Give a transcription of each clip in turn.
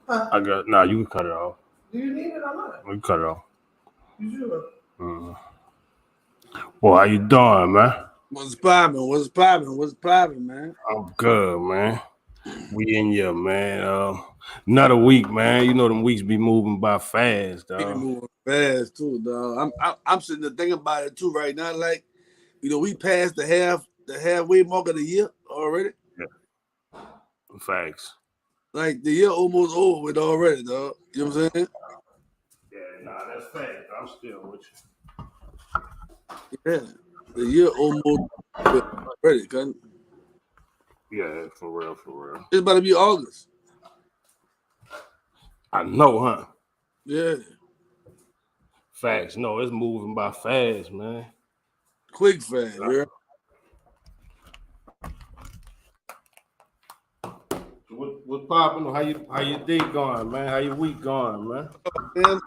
I got nah. You can cut it off. Do you need it or not? You can cut it off. You sure? Well, how you doing, man? What's poppin'? What's poppin'? What's poppin', man? I'm good, man. We in here, man. Another week, man. You know them weeks be moving by fast, Be dog. moving fast too, dog. I'm sitting there thinking about it too right now. Like, we passed the halfway mark of the year already. Yeah. Facts. Like the year almost over with already, dog. You know what I'm saying? Yeah, nah, that's fact. I'm still with you. Yeah, the year almost already. Cause Yeah, for real. it's about to be August. I know, huh? Yeah. Facts. No, it's moving by fast, man. Quick fast, yeah. What's popping? How your day going, man? How your week going, man? Man,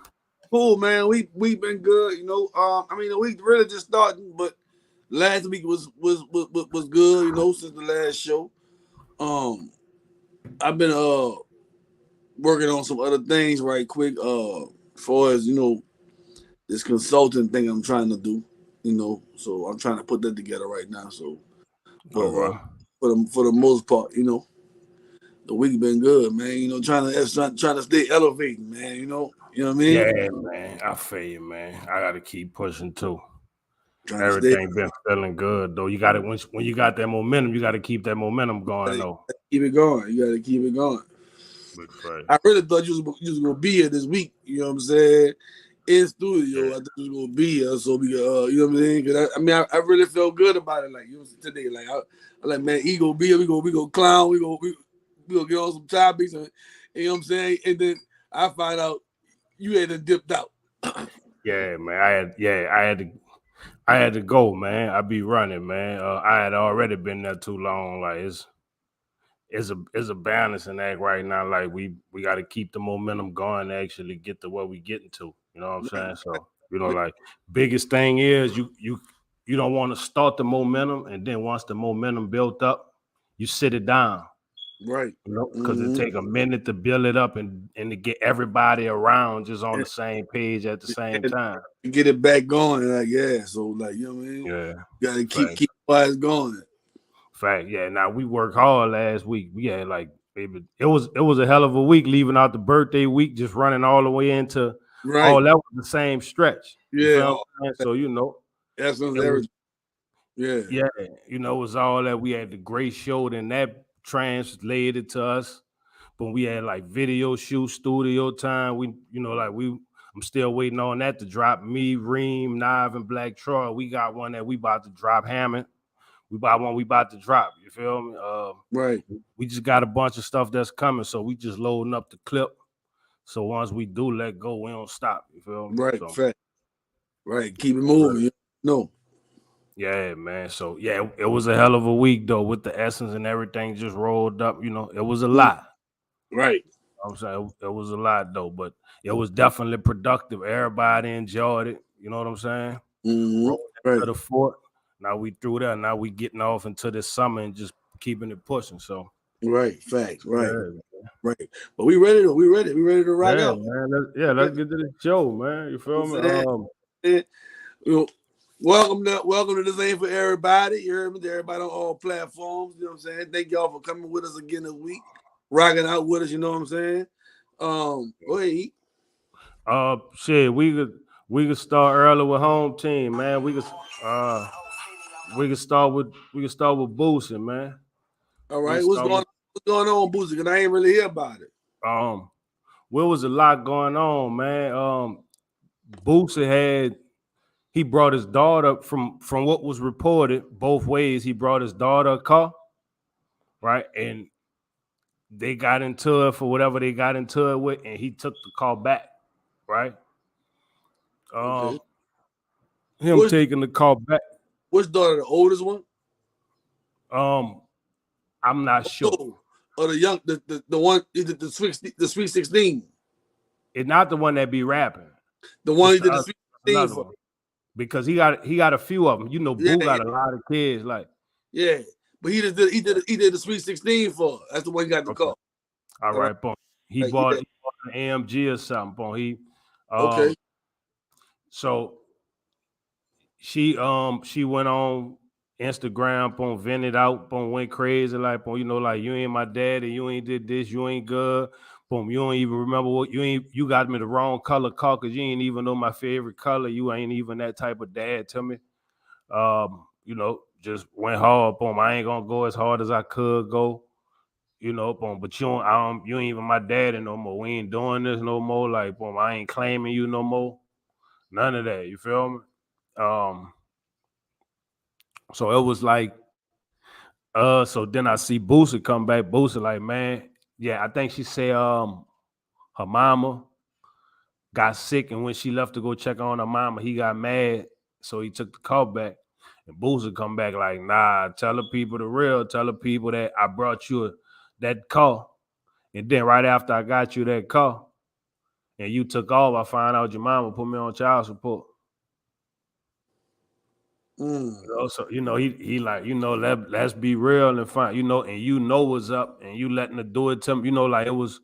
cool, man. We been good, I mean, the week really just starting, but last week was good, since the last show. I've been working on some other things right quick. As far as this consulting thing I'm trying to do, so I'm trying to put that together right now. So, but for the most part, the week been good, man. Trying to stay elevating, man. You know what I mean? Yeah, man. I feel you, man. I got to keep pushing too. Everything been feeling good though. You got it when you got that momentum. You got to keep that momentum going though. Keep it going. You got to keep it going. I really thought you was gonna be here this week. You know what I'm saying? In studio, I thought you was gonna be here, so we you know what I'm saying? Cause I really felt good about it. Like today, like I like, man, he gonna be here. We gonna clown. We gonna get on some topics, and you know what I'm saying? And then I find out you had dipped out. Yeah, man. I had to go, man. I be running, man. I had already been there too long. Like it's a balancing act right now. Like we got to keep the momentum going to actually get to where we getting to. You know what I'm saying? So like biggest thing is you don't want to start the momentum, and then once the momentum built up, you sit it down. Right. Because it take a minute to build it up and to get everybody around just on the same page at the same time. Get it back going, like so like you know what I mean? Yeah. You gotta keep wise going. Fact, yeah. Now we worked hard last week. We had like maybe it was a hell of a week leaving out the birthday week, just running all the way into that was the same stretch. Yeah. So that's everything. Yeah. Yeah, it was all that. We had the great show, then that translated to us. But we had like video shoot, studio time. I'm still waiting on that to drop. Me, Reem, Nav, and Black Troy. We got one that we about to drop. Hammond. We about to drop. You feel me? Right. We just got a bunch of stuff that's coming, so we just loading up the clip. So once we do let go, we don't stop. You feel me? Right. Fact. Right. Keep it moving. No. Yeah, man. So yeah, it was a hell of a week though, with the essence and everything just rolled up. It was a lot. Right. I'm saying it was a lot though, but it was definitely productive. Everybody enjoyed it. You know what I'm saying? Right. To the fort. Now we through that. Now we getting off into this summer and just keeping it pushing. So right, facts, right, right. But we ready to rock out. Man. Let's get to the show, man. You feel me? Welcome to This Ain't For Everybody. You heard me? Everybody on all platforms. You know what I'm saying? Thank y'all for coming with us again this week, rocking out with us. You know what I'm saying? Go ahead. Shit, we could start early with home team, man. We could start with Boosie, man. All right, what's going on, Boosie? Because I ain't really hear about it. Well, was a lot going on, man. Boosie he brought his daughter from what was reported both ways. He brought his daughter a car, right, and they got into it for whatever they got into it with, and he took the car back, right. Him taking the car back. Which daughter, the oldest one? I'm not sure. Or the young, the one, the Sweet 16. It's not the one that be rapping. The one he did the Sweet 16 for. Because he got a few of them. Boo got a lot of kids. Like, yeah, but he did the Sweet 16 for. That's the one he got the car. All right, boom. He Like, bought, yeah. he bought an AMG or something. Boom. Okay. So she went on Instagram, boom, vented out, boom, went crazy, like, boom, like you ain't my daddy, you ain't did this, you ain't good, boom, you don't even remember you got me the wrong color car because you ain't even know my favorite color, you ain't even that type of dad to me. Just went hard, boom. I ain't gonna go as hard as I could go, boom. But you ain't even my daddy no more. We ain't doing this no more. Like, boom, I ain't claiming you no more. None of that. You feel me? So it was like, so then I see Boosie come back. Boosie like, man, yeah, I think she said her mama got sick, and when she left to go check on her mama, he got mad, so he took the call back. And Boosie come back like, nah, tell the people the real, tell the people that I brought you that call, and then right after I got you that call, and you took off, I found out your mama put me on child support. So he like, let's be real and fine, and what's up, and you letting her do it to me, like you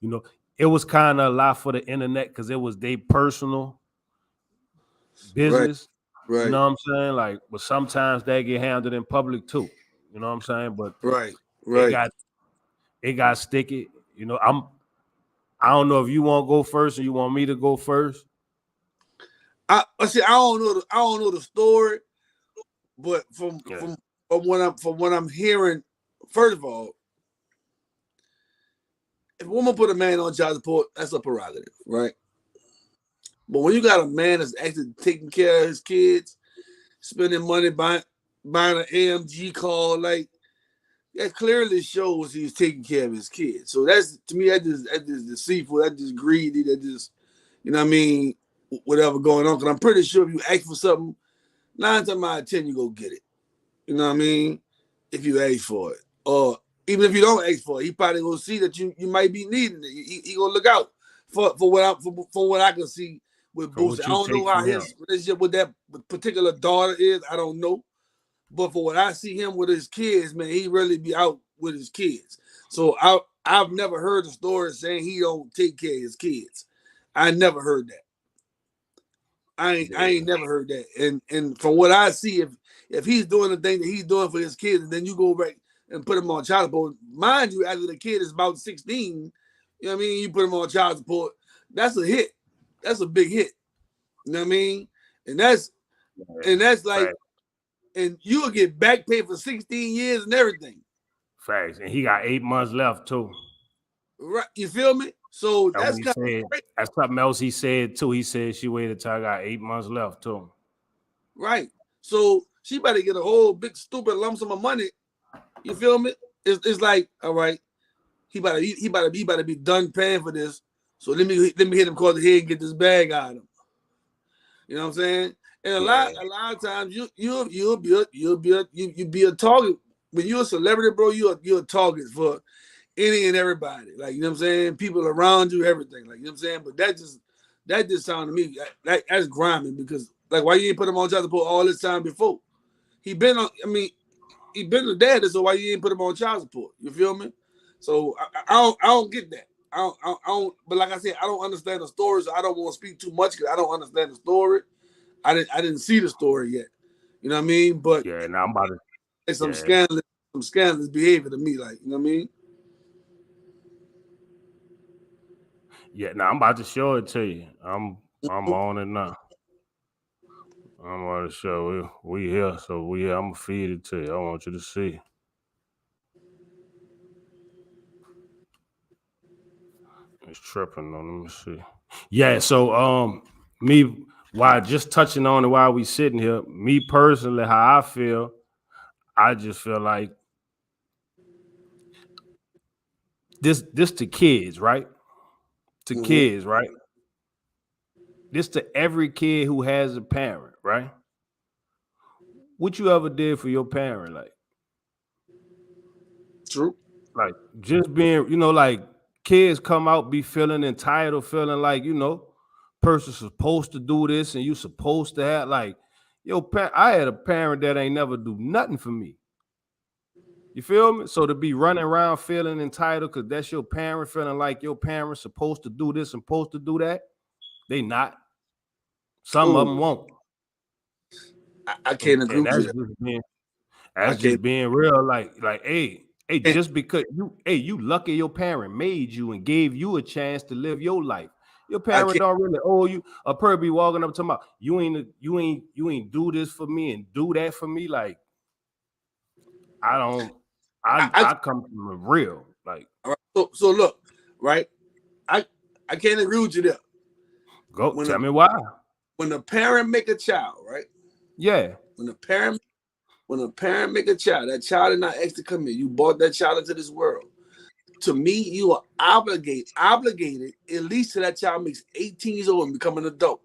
know, it was kind of a lot for the internet because it was their personal Right. business. You Right. know what I'm saying? Like, but sometimes they get handled in public too. You know what I'm saying? But Right. it Right. got it got sticky. I don't know if you want to go first or you want me to go first. I see. I don't know the story, but Yeah. from what I'm hearing, first of all, if a woman put a man on child support, that's a prerogative, right? But when you got a man that's actually taking care of his kids, spending money buying an AMG car, like that clearly shows he's taking care of his kids. So that's, to me, that just deceitful, that just greedy, that just, you know what I mean, whatever going on. Because I'm pretty sure if you ask for something, 9 times out of 10 you go get it. You know what I mean? If you ask for it, or even if you don't ask for it, he probably gonna see that you might be needing it. He gonna look out for what I can see with For Boosie. what I you don't know take how from him. his relationship with that particular daughter is. I don't know, but for what I see him with his kids, man, he really be out with his kids. So I've never heard a story saying he don't take care of his kids. I never heard that. I ain't never heard that. And from what I see, if he's doing the thing that he's doing for his kids, and then you go back and put him on child support, mind you, after the kid is about 16, you know what I mean? You put him on child support, that's a hit. That's a big hit. You know what I mean? And that's like, Facts. and you'll get back pay for 16 years and everything. Facts. And he got 8 months left too. Right. You feel me? So And that's we kind of said great. that's something else he said too. He said she waited till I got 8 months left too. Right. So she better get a whole big stupid lump sum of money. You feel me? It's like, all right, he better be done paying for this. So let me hit him across the head and get this bag out of him. You know what I'm saying? And Yeah. a lot of times you be a target when you're a celebrity, bro. You're a target for any and everybody. Like, you know what I'm saying? People around you, everything. Like, you know what I'm saying? But that just sounded to me that's grimy, because like, why you ain't put him on child support all this time before? He been on. I mean, he been a dad, so why you ain't put him on child support? You feel me? So I don't get that. I don't. But like I said, I don't understand the story, so I don't want to speak too much because I don't understand the story. I didn't see the story yet. You know what I mean? But Yeah. Now I'm about to. it's Yeah. some scandalous behavior to me. Like, you know what I mean? Yeah. Now I'm about to show it to you. I'm on it now. I'm on the show. We here, so we here. I'm gonna feed it to you. I want you to see. It's tripping on. Let me see. Yeah. So me while just touching on it while we sitting here, me personally, how I feel, I just feel like this to kids, right? To Mm-hmm. kids, right? This to every kid who has a parent, right? What you ever did for your parent, True. like just being, like kids come out be feeling entitled, feeling like, person's supposed to do this and you supposed to have like, I had a parent that ain't never do nothing for me. You feel me? So to be running around feeling entitled because that's your parent, feeling like your parents supposed to do this and supposed to do that, they not. Some of them won't. I can't agree And with you. that's I just can't. being real. Like, hey, just because you lucky your parent made you and gave you a chance to live your life. Your I parent can't. don't really owe you. A person be walking up talking about you ain't do this for me and do that for me. Like, I don't. I come from a real like. All right. So look, right? I can't agree with you there. Go When tell me why. when a parent make a child, right? Yeah. When a parent make a child, that child is not asked to come in. You brought that child into this world. To me, you are obligated at least till that child makes 18 years old and become an adult.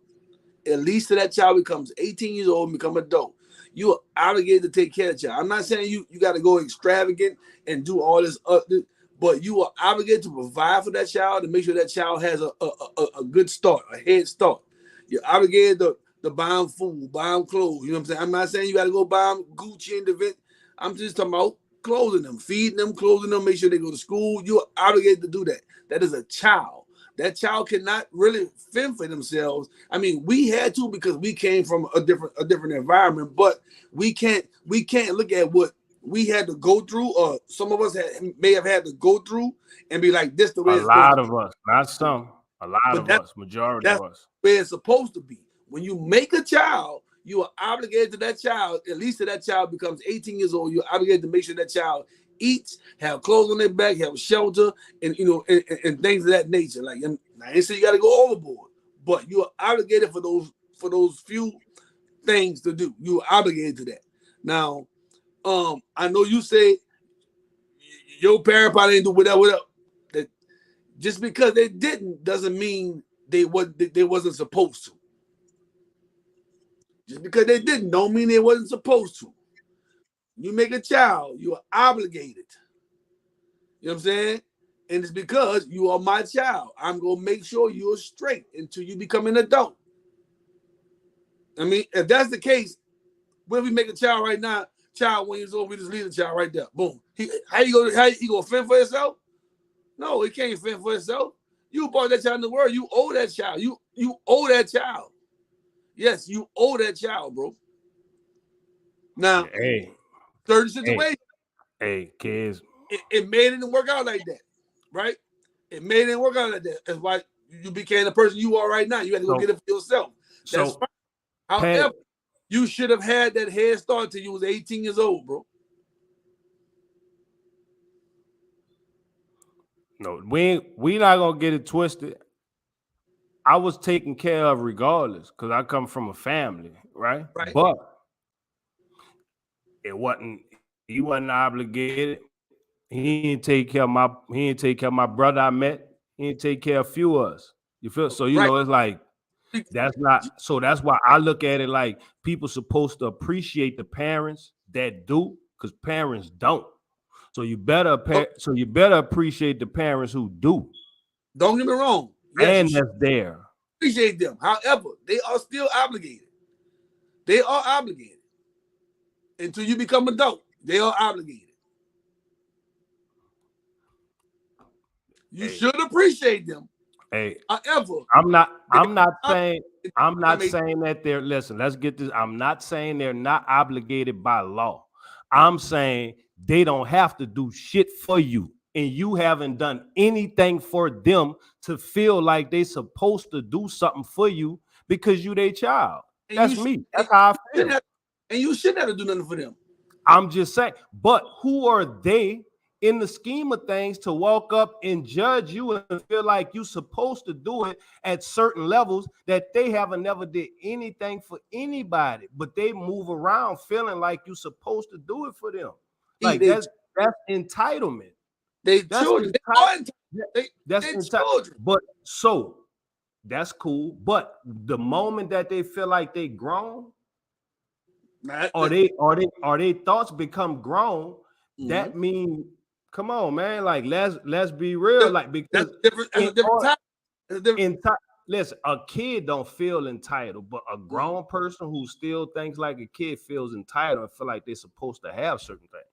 At least till that child becomes 18 years old and become an adult. You are obligated to take care of the child. I'm not saying you got to go extravagant and do all this other, but you are obligated to provide for that child and make sure that child has a good start, a head start. You're obligated to buy them food, buy them clothes. You know what I'm saying? I'm not saying you got to go buy them Gucci and the event. I'm just talking about clothing them, feeding them, clothing them, make sure they go to school. You're obligated to do that. That is a child. That child cannot really fend for themselves. I mean, we had to because we came from a different environment, but we can't look at what we had to go through, or some of us may have had to go through and be like, this the way A it's supposed lot to be. of us, not some. A lot But of us, majority that's of us. where it's supposed to be. When you make a child, you are obligated to that child, at least till that child becomes 18 years old, you're obligated to make sure that child eats, have clothes on their back, have shelter, and and things of that nature. Like, and I ain't say you got to go overboard, but you are obligated for those few things to do. You are obligated to that. Now, I know you say your parent probably didn't do whatever. That just because they didn't doesn't mean they wasn't supposed to. Just because they didn't don't mean they wasn't supposed to. You make a child, you are obligated. You know what I'm saying? And it's because you are my child. I'm gonna make sure you're straight until you become an adult. I mean, if that's the case, when we make a child right now, child 1 year old, we just leave the child right there. Boom. How you gonna fend for yourself? No, he can't fend for himself. You brought that child in the world. You owe that child. You owe that child. Yes, you owe that child, bro. Now, Hey, certain hey, situations, hey, kids. it made it didn't work out like that, right? It made it didn't work out like that. That's why you became the person you are right now. You had to go get it for yourself. That's fine. However, you should have had that head start till you was 18 years old, bro. No, we not gonna get it twisted. I was taken care of regardless because I come from a family, right? Right. But it wasn't. He wasn't obligated. He didn't take care of my brother I met. He didn't take care of a few of us. You feel so? Right. It's like that's not. So that's why I look at it like people supposed to appreciate the parents that do, because parents don't. So you better appreciate the parents who do. Don't get me wrong. Yes, you And should that's there. appreciate them. However, they are still obligated. They are obligated. Until you become adult, they are obligated. You should appreciate them. Hey, However, I'm not saying that they're listen, let's get this. I'm not saying they're not obligated by law. I'm saying they don't have to do shit for you. And you haven't done anything for them to feel like they supposed to do something for you because you their child. That's me. That's how I feel. And you shouldn't have to do nothing for them. I'm just saying, but who are they in the scheme of things to walk up and judge you and feel like you're supposed to do it at certain levels that they haven't never did anything for anybody, but they move around feeling like you're supposed to do it for them. Like that's entitlement. That's children. That's children. But so that's cool. But the moment that they feel like they grown, or they thoughts become grown, that means come on, man. Like let's be real. Like because listen, a kid don't feel entitled, but a grown person who still thinks like a kid feels entitled and feel like they're supposed to have certain things.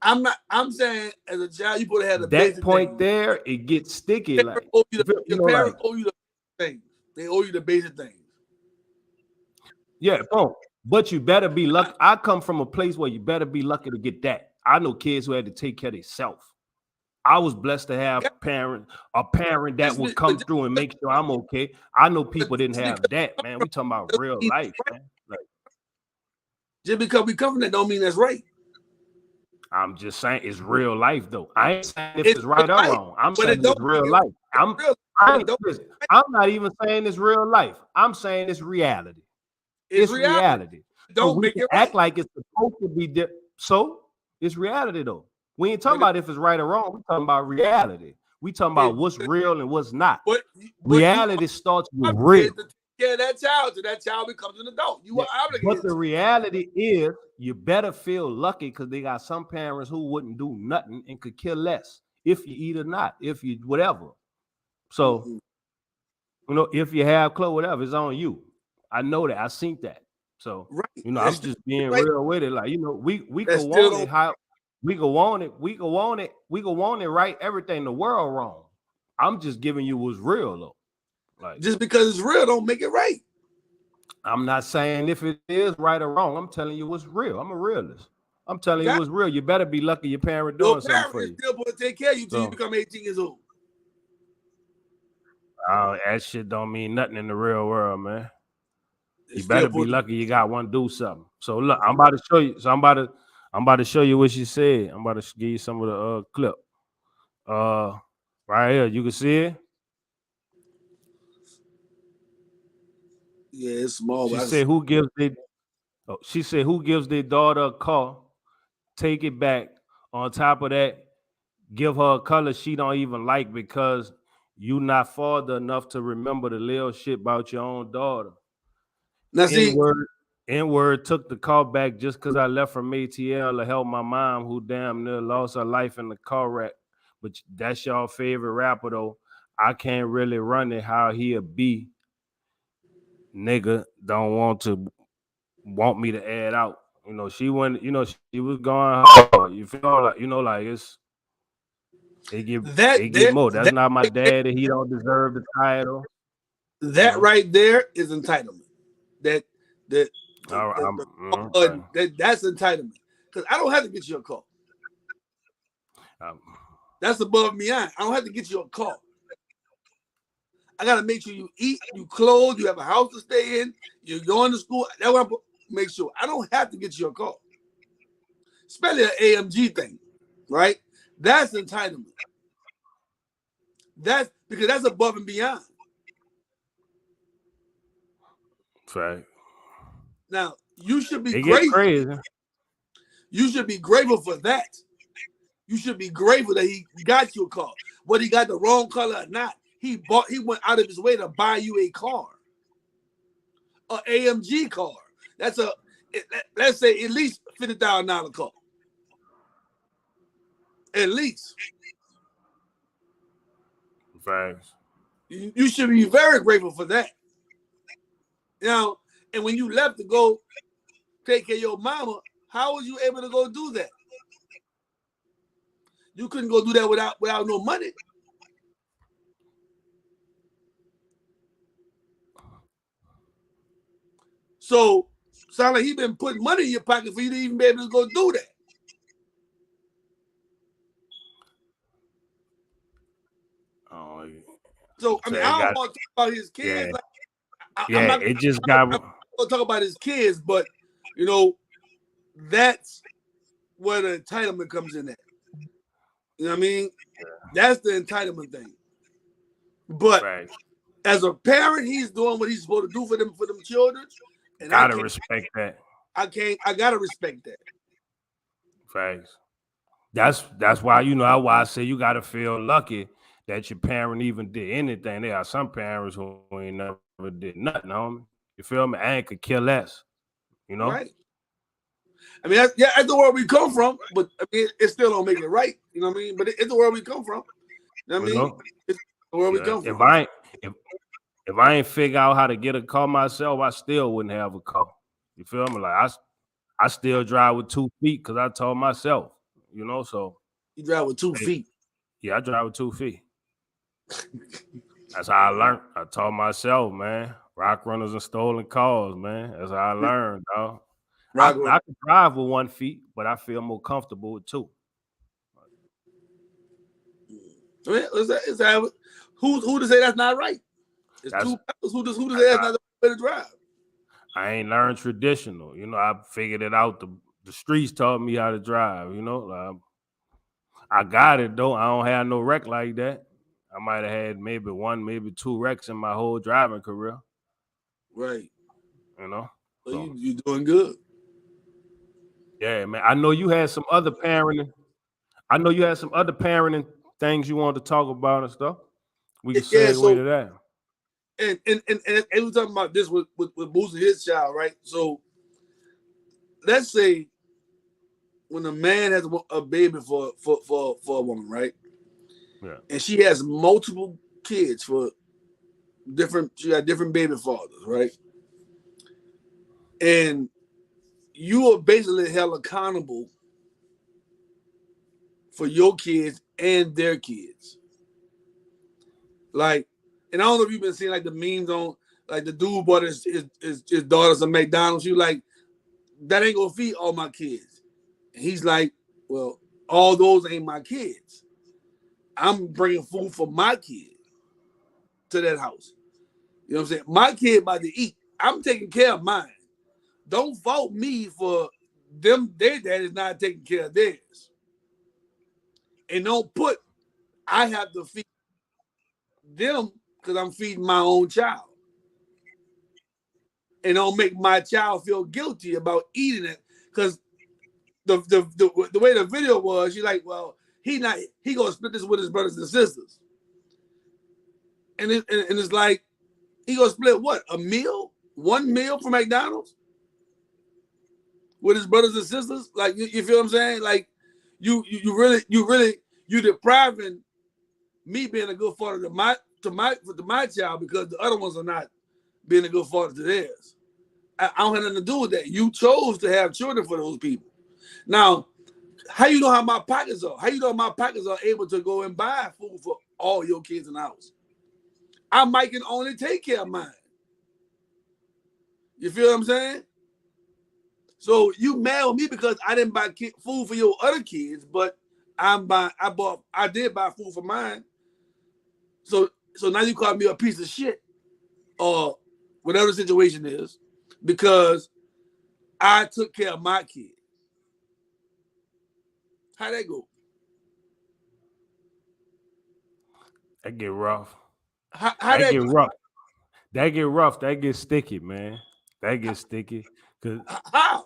I'm saying as a child, you supposed to have the That basic point things. there, it gets sticky. Like Your parents owe you the things. They owe you the basic things. Yeah, boom. But you better be lucky. I come from a place where you better be lucky to get that. I know kids who had to take care of themselves. I was blessed to have a parent that would come through and make sure I'm okay. I know people didn't have that, man. We talking about real life, man. Like, just because we come from that don't mean that's right. I'm just saying it's real life, though. I ain't saying if it's right or wrong. I'm saying it's real life. I'm not even saying it's real life. I'm saying it's reality. It's reality. Don't make it act like it's supposed to be different. So it's reality, though. We ain't talking about if it's right or wrong. We're talking about reality. We talking about what's real and what's not. Reality starts with real. Yeah, that child, so that child becomes an adult. You are obligated. But the reality is, you better feel lucky because they got some parents who wouldn't do nothing and could care less if you eat or not, if you whatever. So, you know, if you have clothes, whatever, it's on you. I know that. I seen that. So, you know, I'm just being real with it. Like, you know, we go on it how we go on it. We go on it right. Everything in the world wrong. I'm just giving you what's real though. Like, just because it's real don't make it right. I'm not saying if it is right or wrong. I'm telling you what's real. I'm a realist. I'm telling you what's real. You better be lucky your parent doing something for you. Your parent is still supposed to take care of you till you become 18 years old. That shit don't mean nothing in the real world, man. You better be lucky you got one do something. So look, I'm about to show you. So I'm about to show you what she said. I'm about to give you some of the clip. Right here, you can see it. Yeah, it's small. She said, "Who gives their daughter a car? Take it back. On top of that, give her a color she don't even like because you not father enough to remember the little shit about your own daughter." Now see, N-word took the car back just because I left from ATL to help my mom who damn near lost her life in the car wreck. But that's y'all favorite rapper though. I can't really run it how he'll be. Nigga don't want me to add out. You know, she went, you know, she was going hard. You feel like, you know, like it get more. That's not my dad, and he don't deserve the title. That right there is entitlement. That's entitlement. Because I don't have to get you a call. That's above me. I don't have to get you a call. I gotta make sure you eat, you clothe, you have a house to stay in, you're going to school. That's what I make sure. I don't have to get you a call. Especially an AMG thing, right? That's entitlement. That's because that's above and beyond. Right. Now you should be grateful. You should be grateful for that. You should be grateful that he got you a car. Whether he got the wrong color or not, he went out of his way to buy you a car, an AMG car. That's let's say at least $50,000 car. At least. Thanks. You should be very grateful for that. Now, and when you left to go take care of your mama, how was you able to go do that? You couldn't go do that without no money. So, sound like he been putting money in your pocket for you to even be able to go do that. Oh, so I mean, I don't want to talk about his kids. Yeah, like, I'm not gonna talk about his kids, but you know, that's where the entitlement comes in at. You know what I mean? Yeah. That's the entitlement thing. But as a parent, he's doing what he's supposed to do for them children. And gotta respect that. I gotta respect that. Facts. That's why, you know, why I say you gotta feel lucky that your parent even did anything. There are some parents who ain't never did nothing, homie. You feel me? I ain't could kill less. You know? Right. I mean, that's the world we come from, but I mean, it still don't make it right. You know what I mean? But it's the world we come from. You know what I mean? It's the world we come from. If I ain't figure out how to get a car myself, I still wouldn't have a car. You feel me? Like I still drive with 2 feet because I told myself, you know. So you drive with 2 feet. Yeah, I drive with 2 feet. That's how I learned. I taught myself, man. Rock runners and stolen cars, man. That's how I learned, dog. I can drive with 1 feet, but I feel more comfortable with 2. Who to say that's not right? It's 2 pedals. Who to say that's not the way to drive? I ain't learned traditional. You know, I figured it out. The streets taught me how to drive. You know, I got it though. I don't have no wreck like that. I might have had maybe 1, maybe 2 wrecks in my whole driving career. Right. You know. So you doing good. Yeah, man. I know you had some other parenting. I know you had some other parenting things you wanted to talk about and stuff. We can segue to that. And we're talking about this with boosting his child, right? So let's say when a man has a baby for a woman, right? Yeah. And she has multiple kids she got different baby fathers, right? And you are basically held accountable for your kids and their kids. Like, and I don't know if you've been seeing like the memes on like the dude bought his daughter some McDonald's. You like, that ain't gonna feed all my kids. And he's like, well, all those ain't my kids. I'm bringing food for my kid to that house. You know what I'm saying? My kid about to eat. I'm taking care of mine. Don't fault me for them. Their dad is not taking care of theirs. And don't put I have to feed them because I'm feeding my own child. And don't make my child feel guilty about eating it. Because the way the video was, you're like, well, he gonna split this with his brothers and sisters. And it's like, he gonna split what? A meal? 1 meal from McDonald's? With his brothers and sisters? Like, you feel what I'm saying? Like, you depriving me being a good father to my child because the other ones are not being a good father to theirs. I don't have nothing to do with that. You chose to have children for those people. Now, how you know how my pockets are? How you know my pockets are able to go and buy food for all your kids in the house? I might can only take care of mine. You feel what I'm saying? So you mad with me because I didn't buy food for your other kids, but I did buy food for mine. So now you call me a piece of shit or whatever the situation is because I took care of my kid. How'd that go? That get rough. That get rough. That get rough. That gets sticky, man. That gets sticky. How?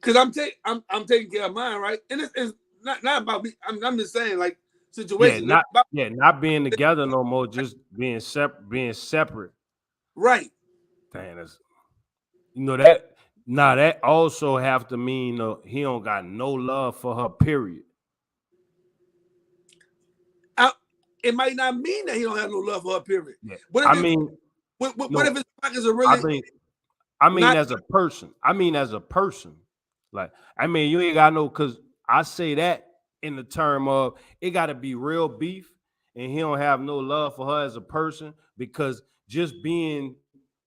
Because I'm taking care of mine, right? And it's not about me. I'm just saying, like, situations. Not being together no more, just being separate. Right. Dang, that's, you know that. Now that also have to mean he don't got no love for her. Period. It might not mean that he don't have no love for her. Period. Yeah. What if his pockets are really? I mean, as a person. Like, I mean, you ain't got no, because I say that in the term of it got to be real beef, and he don't have no love for her as a person, because just being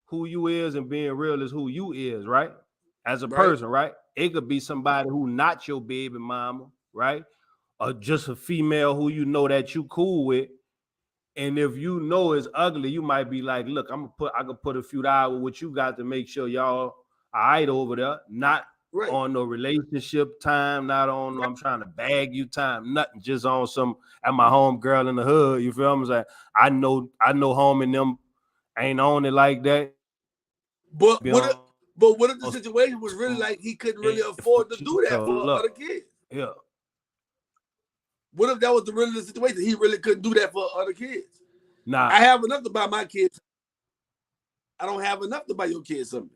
who you is and being real is who you is, right? As a person, right? It could be somebody who not your baby mama, right? Or just a female who you know that you cool with. And if you know it's ugly, you might be like, look, I could put a few hours what you got to make sure y'all all right over there. Not on no relationship time, not on I'm trying to bag you time, nothing, just on some at my home girl in the hood. You feel me? Like, I know home and them ain't on it like that. But what if the situation was really like he couldn't really afford to do that for other kids? Yeah. What if that was really the situation? He really couldn't do that for other kids. Nah, I have enough to buy my kids. I don't have enough to buy your kids something.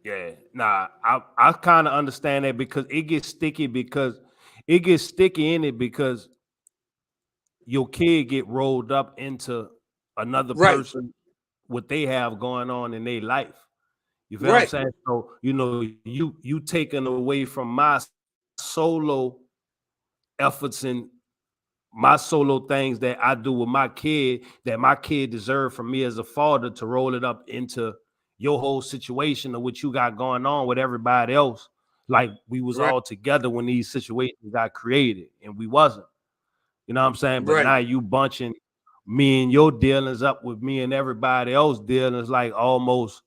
Yeah, nah, I kind of understand that because it gets sticky in it because your kid get rolled up into another person, what they have going on in their life. You feel what I'm saying? So, you know, you taken away from my solo efforts and my solo things that I do with my kid that my kid deserved from me as a father to roll it up into your whole situation of what you got going on with everybody else. Like we was Right. all together when these situations got created and we wasn't. You know what I'm saying? But Right. now you bunching me and your dealings up with me and everybody else dealings, like almost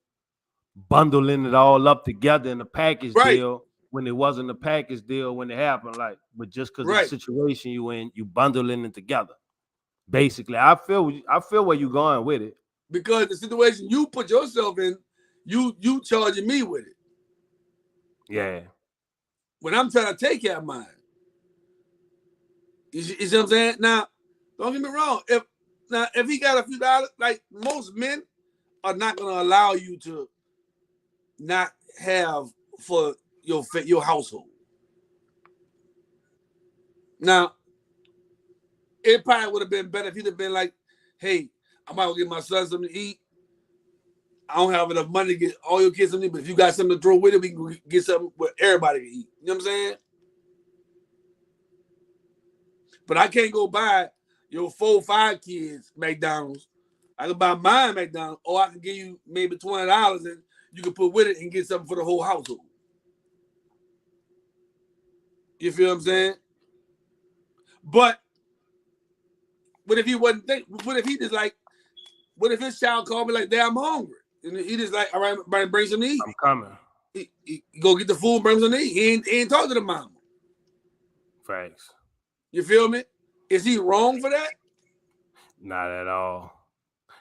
bundling it all up together in a package Right. deal when it wasn't a package deal when it happened. Like, but just because of the Right. situation you in, you bundling it together. Basically, I feel where you going with it. Because the situation you put yourself in, you charging me with it. Yeah. When I'm trying to take care of mine. You see what I'm saying? Now, don't get me wrong. If he got a few dollars, like most men are not gonna allow you to not have for your household. Now, it probably would have been better if he'd have been like, hey, I might go get my son something to eat. I don't have enough money to get all your kids something, but if you got something to throw with it, we can get something where everybody can eat. You know what I'm saying? But I can't go buy your 4, 5 kids McDonald's. I can buy mine McDonald's, or I can give you maybe $20 and you can put with it and get something for the whole household. You feel what I'm saying? But what if he wasn't think? What if he just like? What if his child called me like, "Dad, I'm hungry," and he just like, "All right, bring some to eat." I'm coming. He go get the food, bring some to eat. He ain't talk to the mama. Facts. You feel me? Is he wrong for that? Not at all.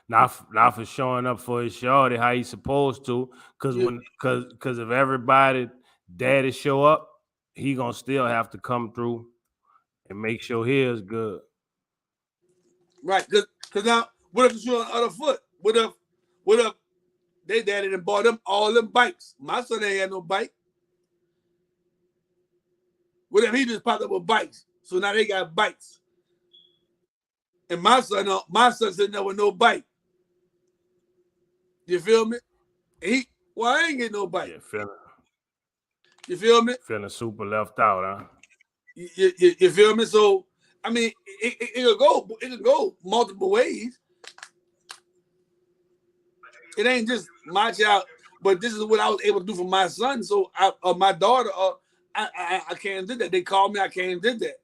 Not for showing up for his shorty how he's supposed to. You, Cause if everybody daddy show up, he gonna still have to come through and make sure his good. right? Because now, what if it's on the other foot? What if they daddy done bought them all them bikes? My son ain't had no bike. What if he just popped up with bikes? So now they got bikes, and my son sitting there with no bike. You feel me? Well, I ain't getting no bike. Yeah, You feel me? feeling super left out, huh? You feel me? So I mean, it could go multiple ways. It ain't just my child, but this is what I was able to do for my son. So my daughter, I can't do that. They called me, I can't do that.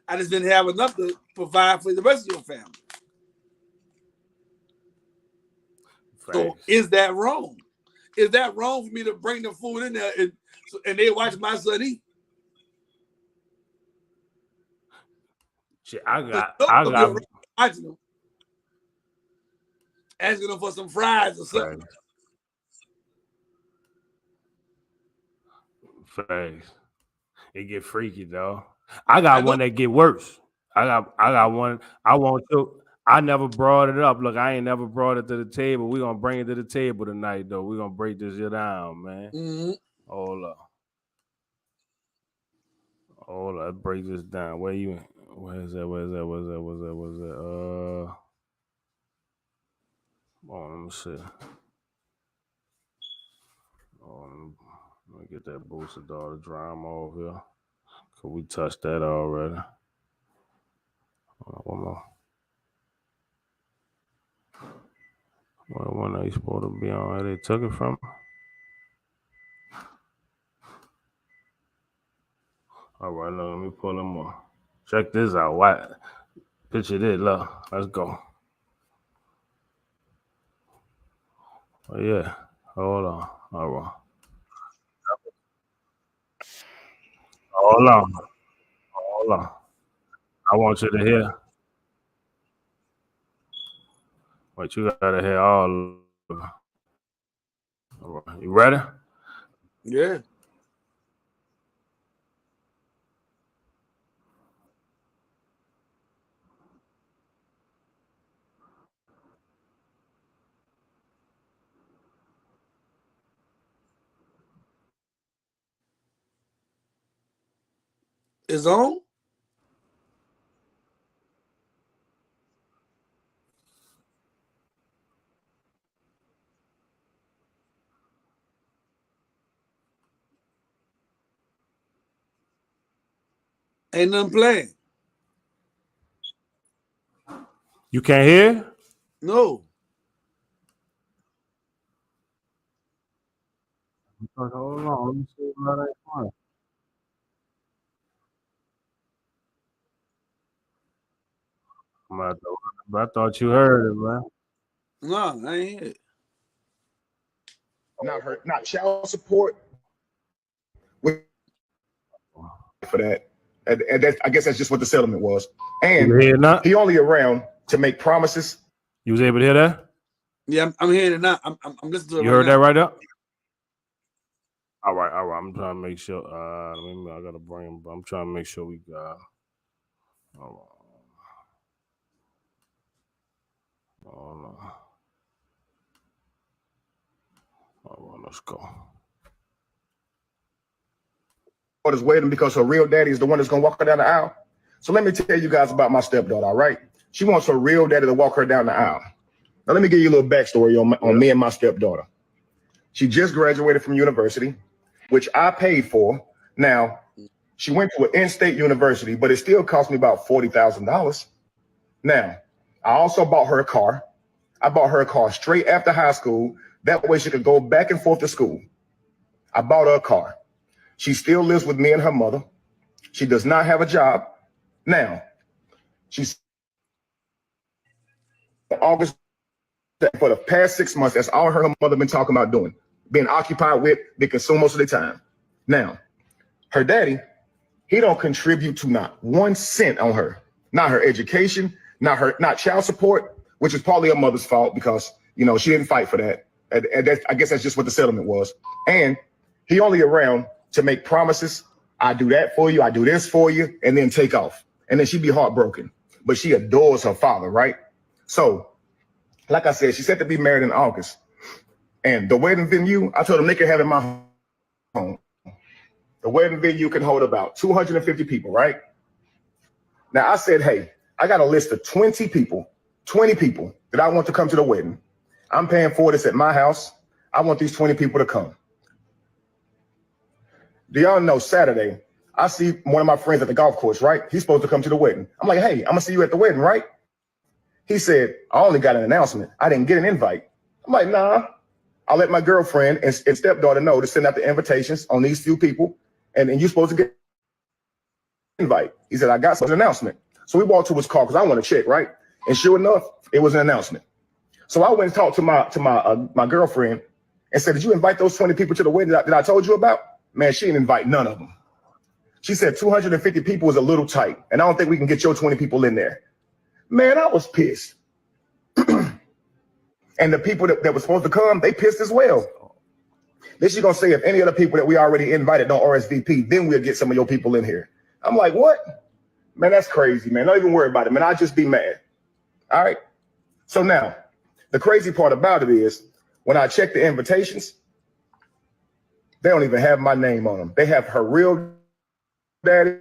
I just didn't have enough to provide for the rest of your family. So Facts. is that wrong? Is that wrong for me to bring the food in there and they watch my son eat? Shit, Because I they'll be got around watching them, asking them for some fries or something. facts. Facts. It get freaky though. I I got know. one that get worse. I got one. I want to. I never brought it up. Look, I ain't never brought it to the table. We gonna bring it to the table tonight, though. We gonna break this shit down, man. Mm-hmm. Hold up, hold up. Let's break this down. Where you? Where is that? Where's that? Where's that? Where's that? Where's that? Oh, let me see. Let me get that booster daughter drama over here. Cause we touched that already. One more. When are you supposed to be on? They took it from her? All right, look, let me pull them up. Check this out. What? Picture this. Look, let's go. Oh, yeah. Hold on. All right. Hold on. Hold on. I want you to hear. Wait, you gotta hear all of it. All right. You ready? Yeah. It's on? Ain't nothing playing. You can't hear? No. Hold on, let me see how they find. I thought you heard it, man. No, I ain't hear it. Not child support for that. And that, I guess that's just what the settlement was. And he only around to make promises. You was able to hear that? Yeah, I'm hearing it now. I'm listening to it. You heard that right up? All right. I'm trying to make sure. I gotta bring him. I'm trying to make sure we got. Hold on. Let's go. Is waiting because her real daddy is the one that's gonna walk her down the aisle. So let me tell you guys about my stepdaughter. All right, she wants her real daddy to walk her down the aisle. Now let me give you a little backstory on me and my stepdaughter. She just graduated from university, which I paid for. Now she went to an in-state university, but it still cost me about $40,000. Now I also bought her a car. I bought her a car straight after high school. That way she could go back and forth to school. I bought her a car. She still lives with me and her mother. She does not have a job. Now, she's August for the past 6 months. That's all her mother been talking about doing, being occupied with, being consumed most of the time. Now, her daddy, he don't contribute to not 1 cent on her, not her education, not child support, which is partly her mother's fault because she didn't fight for that. And I guess that's just what the settlement was. And he only around to make promises. I do that for you. I do this for you, and then take off. And then she'd be heartbroken. But she adores her father, right? So, like I said, she said to be married in August. And the wedding venue, I told them they could have it in my home. The wedding venue can hold about 250 people, right? Now I said, hey, I got a list of 20 people that I want to come to the wedding. I'm paying for this at my house. I want these 20 people to come. Do y'all know Saturday, I see one of my friends at the golf course, right? He's supposed to come to the wedding. I'm like, hey, I'm gonna see you at the wedding, right? He said, I only got an announcement. I didn't get an invite. I'm like, nah. I'll let my girlfriend and stepdaughter know to send out the invitations on these few people. And you're supposed to get an invite. He said, I got an announcement. So we walked to his car because I want to check, right? And sure enough, it was an announcement. So I went and talked to my girlfriend and said, did you invite those 20 people to the wedding that I told you about? Man, she didn't invite none of them. She said 250 people is a little tight, and I don't think we can get your 20 people in there. Man, I was pissed. And the people that were supposed to come, they pissed as well. Then she's gonna say if any other people that we already invited don't RSVP, then we'll get some of your people in here. I'm like, what? Man, that's crazy, man. Don't even worry about it, man. I'll just be mad. All right. So now, the crazy part about it is when I check the invitations, they don't even have my name on them. They have her real daddy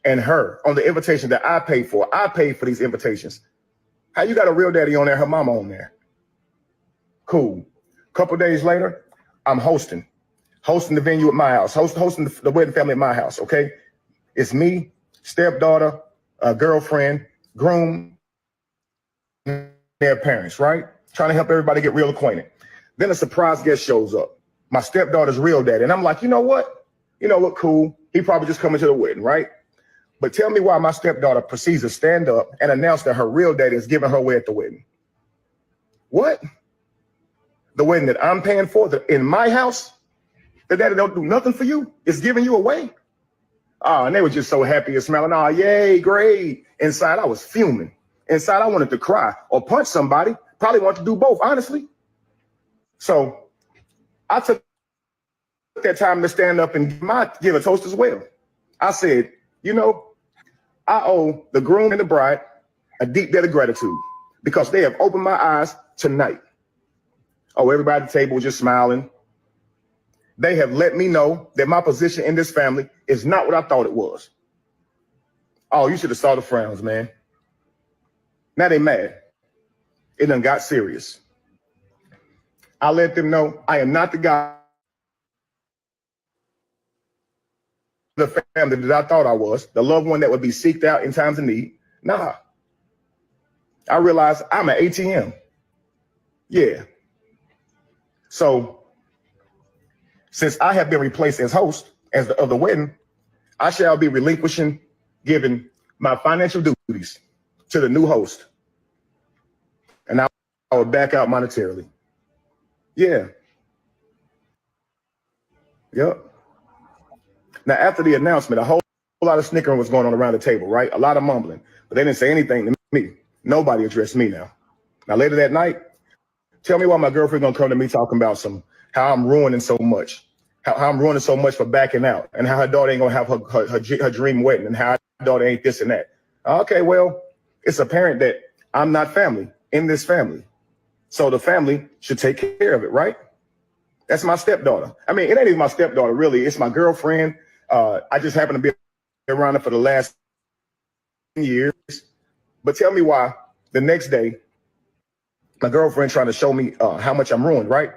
and her on the invitation that I paid for. I paid for these invitations. How you got a real daddy on there, her mama on there? Cool. Couple days later, I'm hosting the venue at my house, hosting the wedding family at my house, okay? It's me, stepdaughter, girlfriend, groom, their parents, right? Trying to help everybody get real acquainted. Then a surprise guest shows up, my stepdaughter's real daddy. And I'm like, you know what? Cool. He probably just coming to the wedding, right? But tell me why my stepdaughter proceeds to stand up and announce that her real daddy is giving her away at the wedding. What? The wedding that I'm paying for in my house? The daddy don't do nothing for you? It's giving you away? Oh, and they were just so happy and smiling. Oh, yay, great. Inside, I was fuming. Inside, I wanted to cry or punch somebody. Probably want to do both, honestly. So I took that time to stand up and give a toast as well. I said, I owe the groom and the bride a deep debt of gratitude because they have opened my eyes tonight. Oh, everybody at the table was just smiling. They have let me know that my position in this family is not what I thought it was. Oh, you should have saw the frowns, man. Now they mad. It done got serious. I let them know I am not the guy the family that I thought I was, the loved one that would be seeked out in times of need. Nah. I realized I'm an ATM. Yeah. So since I have been replaced as host of the wedding, I shall be relinquishing, giving my financial duties to the new host. And I will back out monetarily. Yeah. Yep. Now, after the announcement, a whole lot of snickering was going on around the table, right? A lot of mumbling, but they didn't say anything to me. Nobody addressed me now. Now, later that night, tell me why my girlfriend gonna come to me talking about how I'm ruining so much, how I'm ruining so much for backing out, and how her daughter ain't gonna have her dream wedding, and how her daughter ain't this and that. Okay, well, it's apparent that I'm not family in this family. So the family should take care of it, right? That's my stepdaughter. I mean, it ain't even my stepdaughter, really. It's my girlfriend. I just happen to be around her for the last years. But tell me why the next day, my girlfriend trying to show me how much I'm ruined, right?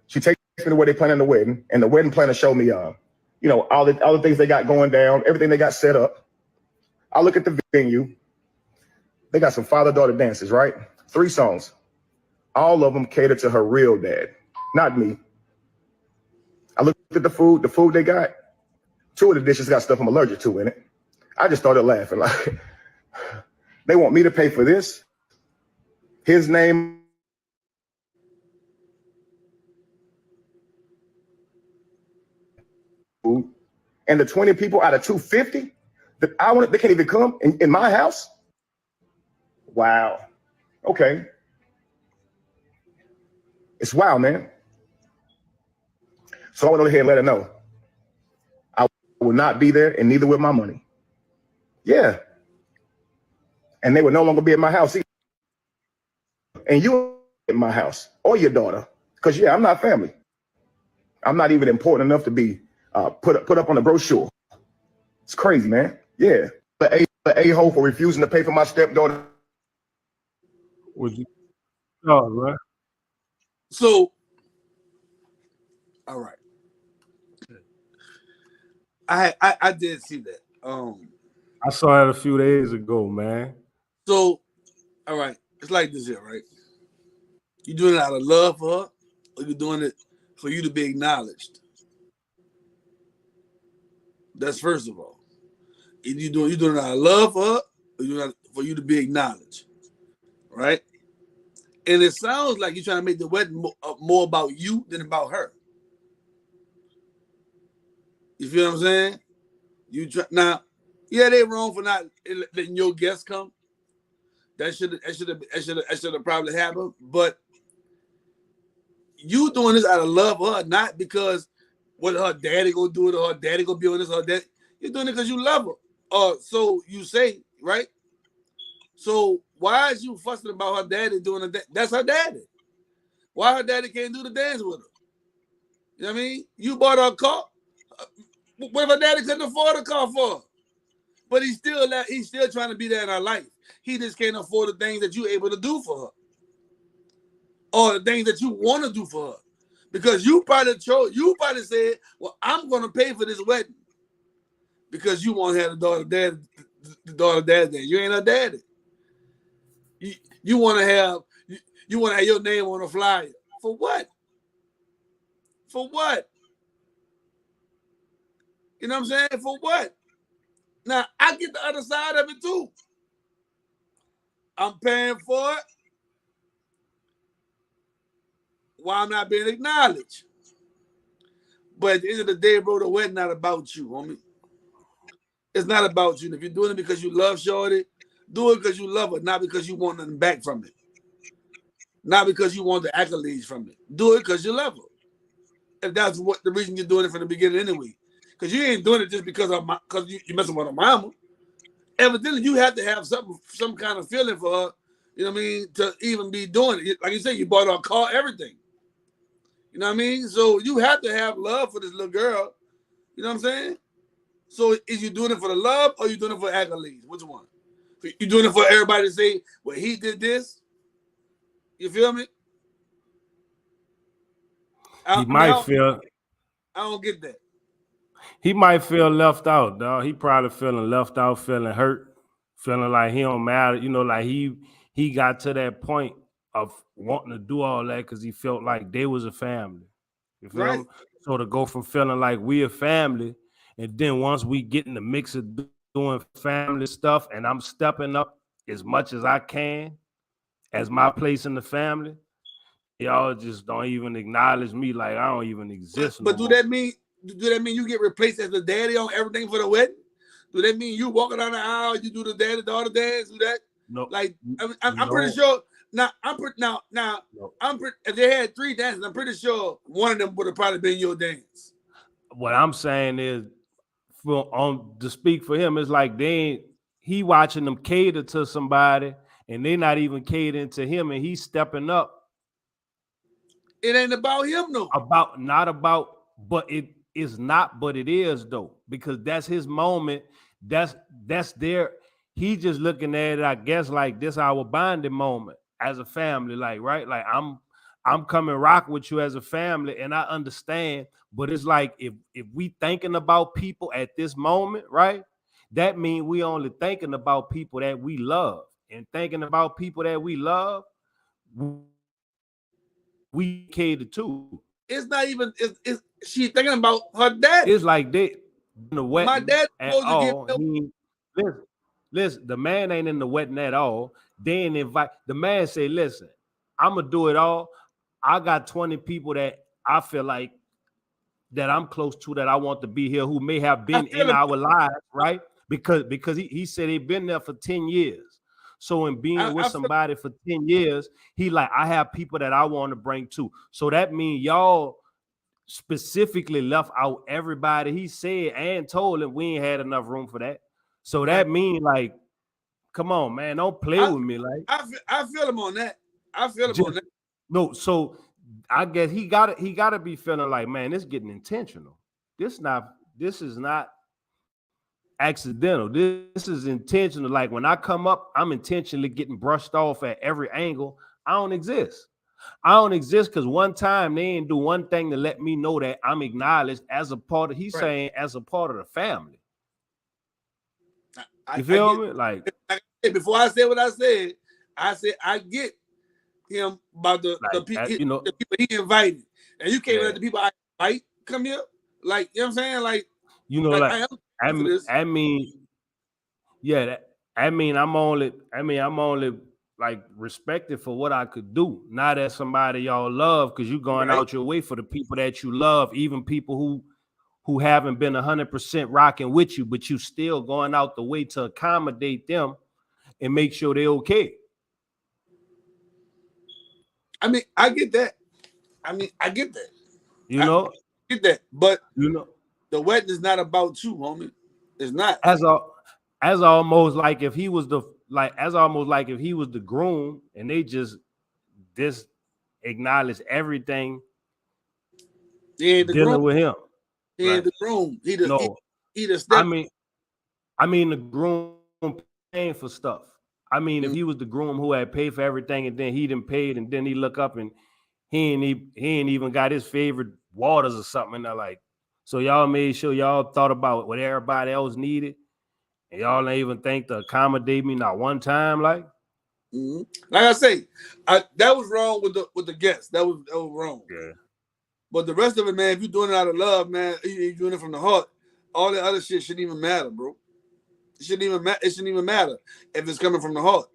She takes me to where they planning the wedding, and the wedding planner showed me, all the things they got going down, everything they got set up. I look at the venue. They got some father-daughter dances, right? 3 songs. All of them cater to her real dad, not me. I looked at the food they got. 2 of the dishes got stuff I'm allergic to in it. I just started laughing. Like, they want me to pay for this? His name. And the 20 people out of 250 that they can't even come in my house? Wow. Okay. It's wild, man. So I went on ahead and let her know I will not be there, and neither will my money. Yeah. And they would no longer be at my house either. And you at my house or your daughter. Because, yeah, I'm not family. I'm not even important enough to be put up on the brochure. It's crazy, man. Yeah. The a-hole for refusing to pay for my stepdaughter. Would you? Oh, right. So, all right. I did see that. I saw it a few days ago, man. So, all right, it's like this here, right? You doing it out of love for her, or you doing it for you to be acknowledged? That's first of all. If you doing it out of love for her, or you doing it for you to be acknowledged, right? And it sounds like you're trying to make the wedding more about you than about her. You feel what I'm saying? Now, yeah, they wrong for not letting your guests come. That should have probably happened. But you doing this out of love for her, not because what her daddy gonna do it or her daddy gonna be on this or that. You're doing it because you love her. So you say, right? So why is you fussing about her daddy doing it? That's her daddy. Why her daddy can't do the dance with her? You know what I mean? You bought her a car. What if her daddy couldn't afford a car for her? But he's still trying to be there in her life. He just can't afford the things that you're able to do for her. Or the things that you want to do for her. Because you probably said, well, I'm gonna pay for this wedding. Because you want to have the daughter dad there. You ain't her daddy. You want to have your name on a flyer. For what? For what? You know what I'm saying? For what? Now, I get the other side of it too. I'm paying for it. Why I'm not being acknowledged? But at the end of the day, bro, the wedding not about you, homie. It's not about you. And if you're doing it because you love Shorty, do it because you love her, not because you want nothing back from it. Not because you want the accolades from it. Do it because you love her. If that's the reason you're doing it from the beginning anyway. Because you ain't doing it just because you're messing with her mama. Evidently, you have to have some kind of feeling for her, you know what I mean, to even be doing it. Like you said, you bought her a car, everything. You know what I mean? So you have to have love for this little girl. You know what I'm saying? So is you doing it for the love or you doing it for accolades? Which one? You doing it for everybody to say, well, he did this? You feel me? He might feel. I don't get that. He might feel left out, dog. He probably feeling left out, feeling hurt, feeling like he don't matter. You know, like he got to that point of wanting to do all that because he felt like they was a family. You feel Right. me? So to go from feeling like we a family, and then once we get in the mix of doing family stuff, and I'm stepping up as much as I can as my place in the family, y'all just don't even acknowledge me like I don't even exist no But do more. that mean you get replaced as the daddy on everything for the wedding? Do that mean you walking down the aisle, you do the daddy daughter dance, do that? No, Like I'm pretty no, sure now. Now no. if they had 3 dances, I'm pretty sure one of them would have probably been your dance. What I'm saying is, to speak for him, it's like he watching them cater to somebody, and they not even catering to him, and he's stepping up. It ain't about him, no. Not about, but it is not, but it is though, because that's his moment. That's their. He just looking at it, I guess, like this our bonding moment as a family, like right, like I'm coming rock with you as a family, and I understand. But it's like if we thinking about people at this moment, right? That means we only thinking about people that we love, and thinking about people that we love, we cater to. It's not even. It's she thinking about her dad. It's like they in the My wedding dad's at supposed to give all. him. Listen, the man ain't in the wedding at all. They ain't invite the man say, listen, I'm gonna do it all. I got 20 people that I feel like that I'm close to that I want to be here who may have I been feel in him. our lives, right? Because he said they've been there for 10 years. So in being with I feel, somebody for 10 years, he like, I have people that I want to bring too. So that means y'all specifically left out everybody he said and told him we ain't had enough room for that. So that means like, come on, man, don't play with me. Like, I feel him on that. I feel him on just that. no. So I guess he gotta be feeling like, man, this getting intentional. This is not accidental. This is intentional. Like when I come up, I'm intentionally getting brushed off at every angle. I don't exist. I don't exist because one time they didn't do one thing to let me know that I'm acknowledged as a part of, he's saying as a part of the family. You feel me? Like before I said what I said I get him about the you know, people he invited. And you can't yeah, let the people I invite come here. Like, you know what I'm saying? Like like I am for this. I mean, yeah, I'm only like respected for what I could do, not as somebody y'all love, because you going out your way for the people that you love, even people who haven't been 100% rocking with you, but you still going out the way to accommodate them and make sure they're okay. I mean, I get that. I get that. You know, I get that. But you know, the wedding is not about you, homie. It's not. As almost like if he was the groom and they just acknowledge everything He ain't the groom. dealing with him. He ain't the groom. He the step. I mean the groom paying for stuff. I mean, if he was the groom who had paid for everything and then he didn't pay it, and then he look up and he ain't even got his favorite waters or something, and they're like, so y'all made sure y'all thought about what everybody else needed, and y'all ain't even think to accommodate me not one time, like. Like I say, that was wrong with the guests. That was wrong. Yeah. But the rest of it, man, if you're doing it out of love, man, you're doing it from the heart. All the other shit shouldn't even matter, bro. It shouldn't even matter if it's coming from the heart.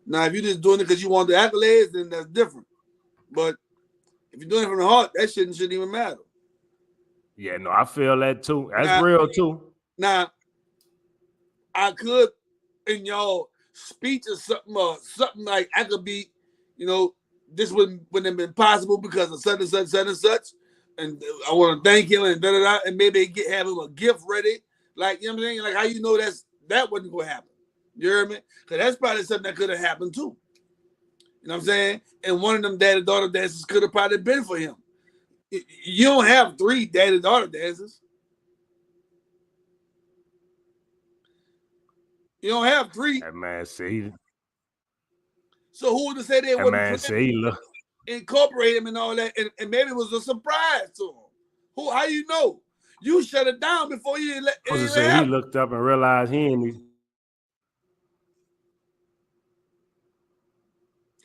Now, if you're just doing it because you want the accolades, then that's different. But if you're doing it from the heart, that shouldn't even matter. Yeah, no, I feel that too. That's real too. Now, I could in y'all speech or something like I could be, this wouldn't have been possible because of such and such, such and such. And I want to thank him and da-da-da, and maybe have him a gift ready. Like, you know what I'm saying? Like, how you know that wasn't going to happen? You hear me? Because that's probably something that could have happened too. You know what I'm saying? And one of them daddy-daughter dances could have probably been for him. You don't have 3 daddy-daughter dances. You don't have 3. That man say. So who would say they That wouldn't man say incorporate him and all that, and maybe it was a surprise to him. How you know? You shut it down before you let I was to say he looked up and realized he ain't.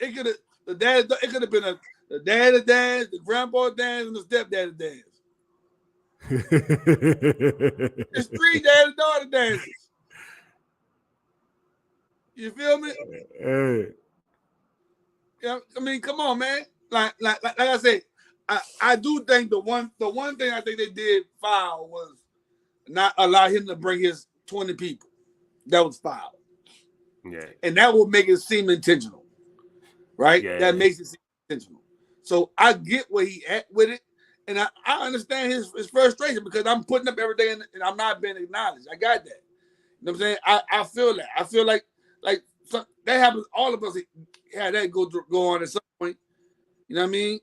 It could have the dad. It could have been the daddy dance, the grandpa dance, and the stepdaddy dance. It's 3 daddy daughter dances. You feel me? Hey. Yeah, I mean, come on, man. Like I said, I do think the one thing I think they did foul was not allow him to bring his 20 people. That was foul. Yeah. And that will make it seem intentional. Right? Yeah. That makes it seem intentional. So I get where he at with it. And I understand his frustration because I'm putting up everything and I'm not being acknowledged. I got that. You know what I'm saying? I feel that. I feel like that happens. All of us had that go on at some point. You know what I mean?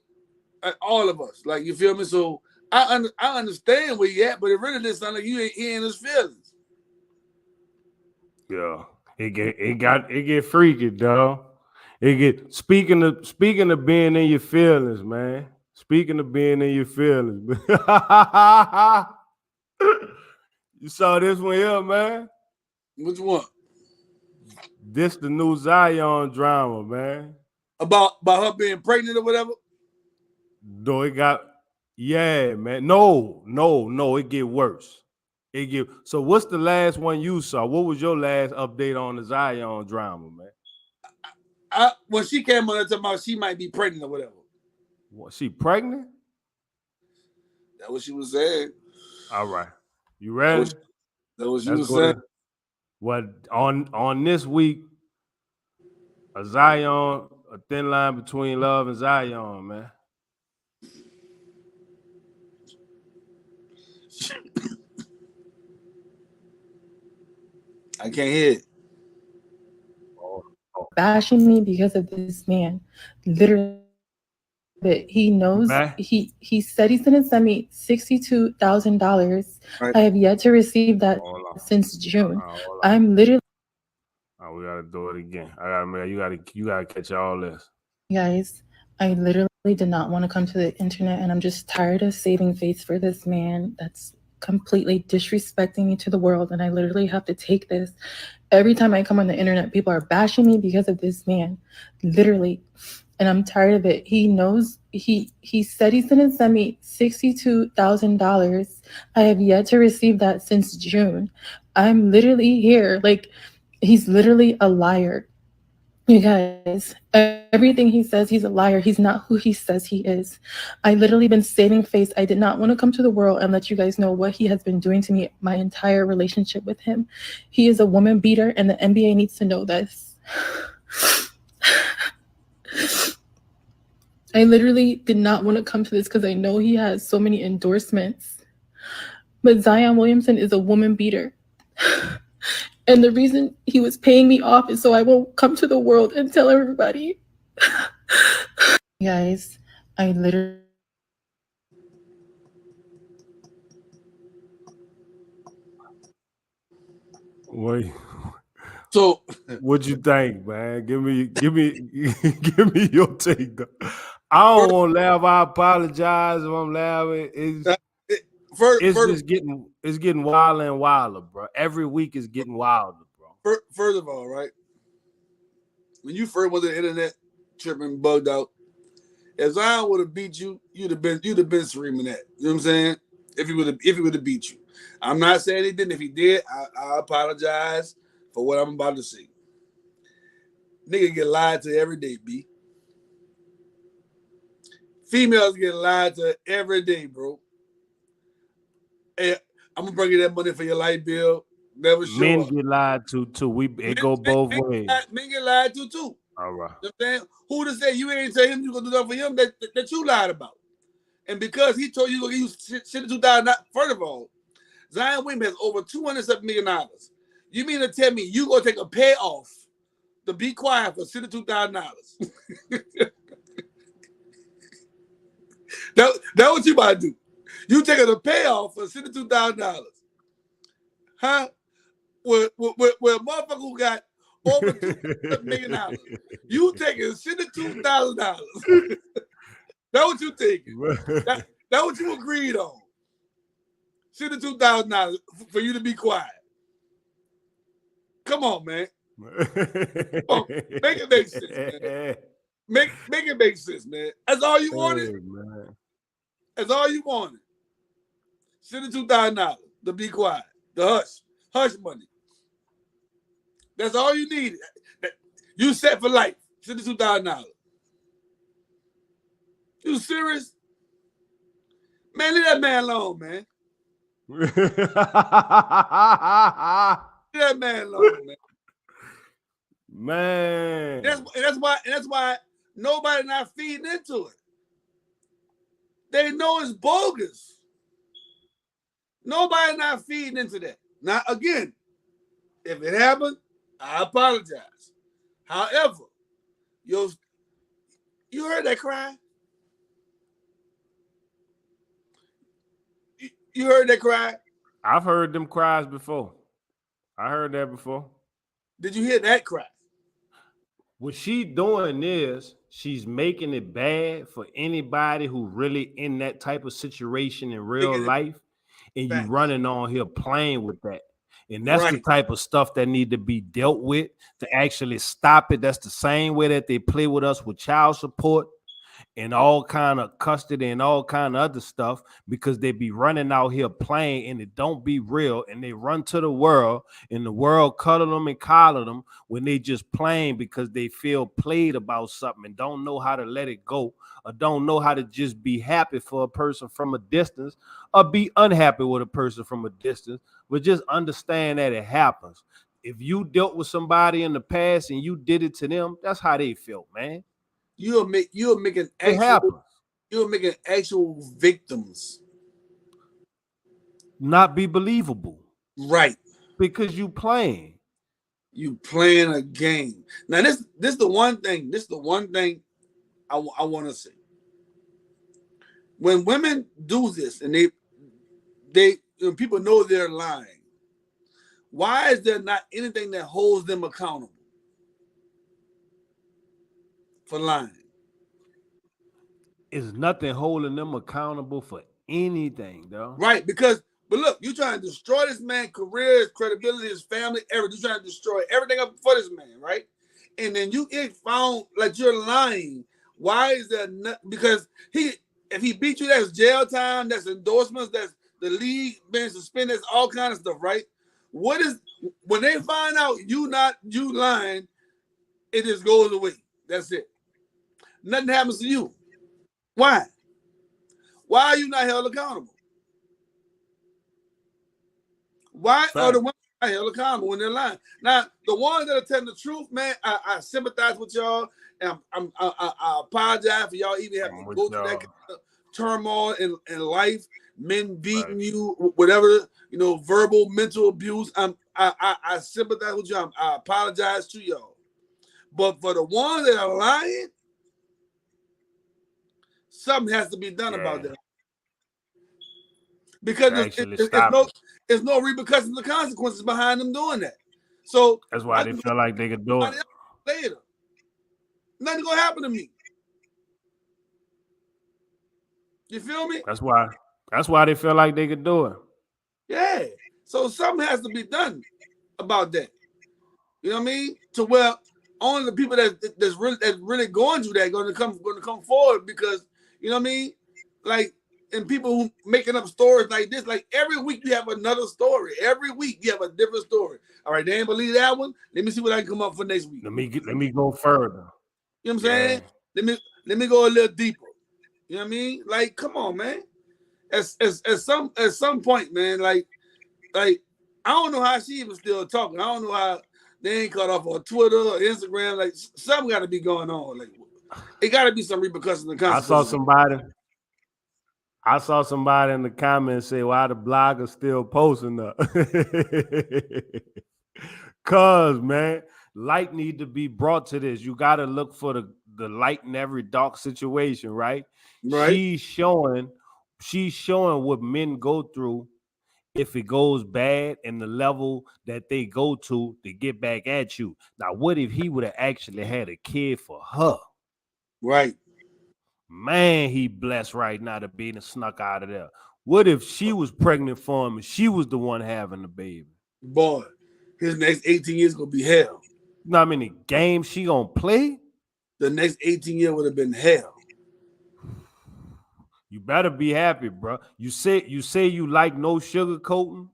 All of us. Like, you feel me? So I understand where you at, but it really doesn't sound like you ain't hearing his feelings. Yeah. It get freaky, dog. It get speaking of being in your feelings, man. Speaking of being in your feelings. You saw this one here, man. Which one? This the new Zion drama, man. About her being pregnant or whatever? No, it got man. No, it get worse. So what's the last one you saw? What was your last update on the Zion drama, man? When she came on talking about she might be pregnant or whatever. What, she pregnant? That's what she was saying. All right. You ready? That was she was saying. What on this week, a thin line between love and Zion, man. I can't hear it. Bashing me because of this man. Literally, he knows he said he's gonna send me $62,000. Right. I have yet to receive that since June. I'm literally. Oh, we gotta do it again. You gotta catch all this. Guys, I literally did not want to come to the internet, and I'm just tired of saving face for this man that's completely disrespecting me to the world, and I literally have to take this. Every time I come on the internet, people are bashing me because of this man, literally, and I'm tired of it. He knows he said he's gonna send me $62,000. I have yet to receive that since June. I'm literally here, like, he's literally a liar. You guys, everything he says, he's a liar. He's not who he says he is. I literally been saving face. I did not want to come to the world and let you guys know what he has been doing to me my entire relationship with him. He is a woman beater, and the NBA needs to know this. I literally did not want to come to this because I know he has so many endorsements. But Zion Williamson is a woman beater. And the reason he was paying me off is so I won't come to the world and tell everybody. Guys, I literally. Wait. So, what'd you think, man? Give me your take. I don't want to laugh. I apologize if I'm laughing. It's getting wilder and wilder, bro. Every week is getting wilder, bro. First of all, right, when you first went to the internet, tripping, bugged out, if Zion would have beat you, you'd have been screaming that. You know what I'm saying? If he would have beat you, I'm not saying he didn't. If he did, I apologize for what I'm about to say. Nigga get lied to every day, B. Females get lied to every day, bro. Hey, I'm gonna bring you that money for your light bill. Never show Men up. Get lied to too. It go both ways. Men get lied to too. All right. You know what I'm saying? Who to say you ain't tell him you gonna do that for him that you lied about? And because he told you gonna give you $62,000. First of all, Zion Williamson has over $207 million. You mean to tell me you gonna take a payoff to be quiet for $62,000? That what you about to do? You taking a payoff for $62,000, huh? With a motherfucker who got over $2 million, you taking $62,000. That what you taking? That what you agreed on? Send the $2,000 for you to be quiet. Come on, man. Come on. Make it make sense, man. Make it make sense, man. That's all you wanted. Hey, man. That's all you wanted. Send the $2,000 to be quiet. The hush money. That's all you needed. You set for life. Send the $2,000. You serious? Man, leave that man alone, man. Leave that man alone, man. Man. That's why nobody not feeding into it. They know it's bogus. Nobody not feeding into that. Now, again, if it happened, I apologize. However, you heard that cry? You heard that cry? I've heard them cries before. I heard that before. Did you hear that cry? What she doing is she's making it bad for anybody who really in that type of situation in real life, and you running on here playing with that. And that's the type of stuff that need to be dealt with to actually stop it. That's the same way that they play with us with child support and all kind of custody and all kind of other stuff, because they be running out here playing and it don't be real, and they run to the world and the world cuddle them and collar them when they just playing because they feel played about something and don't know how to let it go, or don't know how to just be happy for a person from a distance or be unhappy with a person from a distance, but just understand that it happens. If you dealt with somebody in the past and you did it to them, that's how they felt, man. You're making actual victims not be believable, right? Because you playing a game. Now this is the one thing. This is the one thing I want to say. When women do this and they people know they're lying, why is there not anything that holds them accountable for lying? Is nothing holding them accountable for anything, though. Right, but look, you're trying to destroy this man's career, his credibility, his family, everything. You're trying to destroy everything up for this man, right? And then you get found like you're lying. Why is that? Because if he beat you, that's jail time, that's endorsements, that's the league being suspended, that's all kind of stuff, right? What is when they find out you lying, it just goes away. That's it. Nothing happens to you. Why? Why are you not held accountable? Why are the women not held accountable when they're lying? Now, the ones that are telling the truth, man, I sympathize with y'all, and I apologize for y'all even having to go through that kind of turmoil in life, men beating you, whatever, verbal, mental abuse. I sympathize with y'all. I apologize to y'all. But for the ones that are lying, something has to be done about that. Because there's no repercussions or consequences behind them doing that. So that's why they feel like they could do it later. Nothing's gonna happen to me. You feel me? That's why they feel like they could do it. Yeah. So something has to be done about that. You know what I mean? To where only the people that's really going through that are gonna come forward, because you know what I mean? Like, and people who making up stories like this, like every week you have another story. Every week you have a different story. All right, they ain't believe that one. Let me see what I can come up for next week. Let me go further. You know what I'm saying? Let me go a little deeper. You know what I mean? Like, come on, man. At some point, man, like I don't know how she even still talking. I don't know how they ain't cut off on Twitter or Instagram. Like, something got to be going on. Like, it got to be some repercussions and consequences. I saw somebody in the comments say, "Why the bloggers still posting up?" Cause, man, light need to be brought to this. You got to look for the light in every dark situation, right? She's showing what men go through if it goes bad and the level that they go to get back at you. Now, what if he would have actually had a kid for her? Right. Man, he blessed right now to being snuck out of there. What if she was pregnant for him and she was the one having the baby? Boy, his next 18 years gonna be hell. You know how many games she gonna play? The next 18 years would have been hell. You better be happy, bro. You say you like no sugarcoating.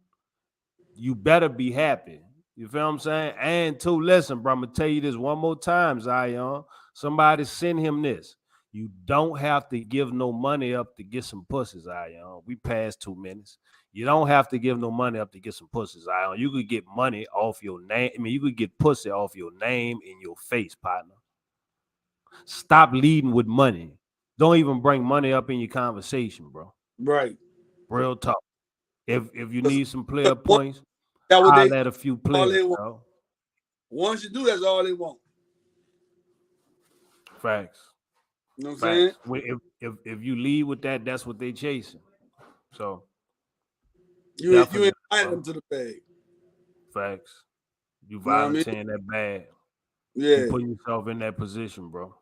You better be happy. You feel what I'm saying? And too, listen, bro. I'm gonna tell you this one more time, Zion. Somebody send him this. You don't have to give no money up to get some pussy, Zion. We passed 2 minutes. You don't have to give no money up to get some pussy, Zion. You could get money off your name. I mean, you could get pussy off your name and your face, partner. Stop leading with money. Don't even bring money up in your conversation, bro. Right. Real talk. If you need some player points, that what I'll they let a few players, bro. Once you do, that's all they want. Facts. You know what I'm saying? If you lead with that, that's what they chasing. So you invite them to the bag. Facts. You volunteering that bag. Yeah. You put yourself in that position, bro.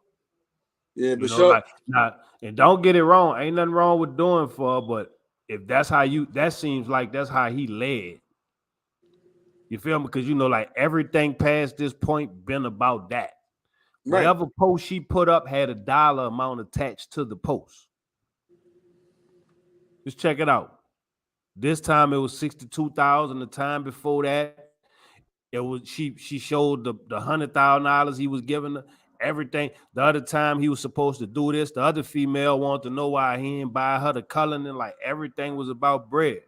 Yeah, but sure. And don't get it wrong. Ain't nothing wrong with doing for her, but if that's how that seems like that's how he led. You feel me? Because like everything past this point been about that. Right. Whatever post she put up had a dollar amount attached to the post. Just check it out. This time it was 62,000. The time before that, it was she showed the $100,000 he was giving her. Everything. The other time he was supposed to do this. The other female wanted to know why he didn't buy her the coloring. Like everything was about bread.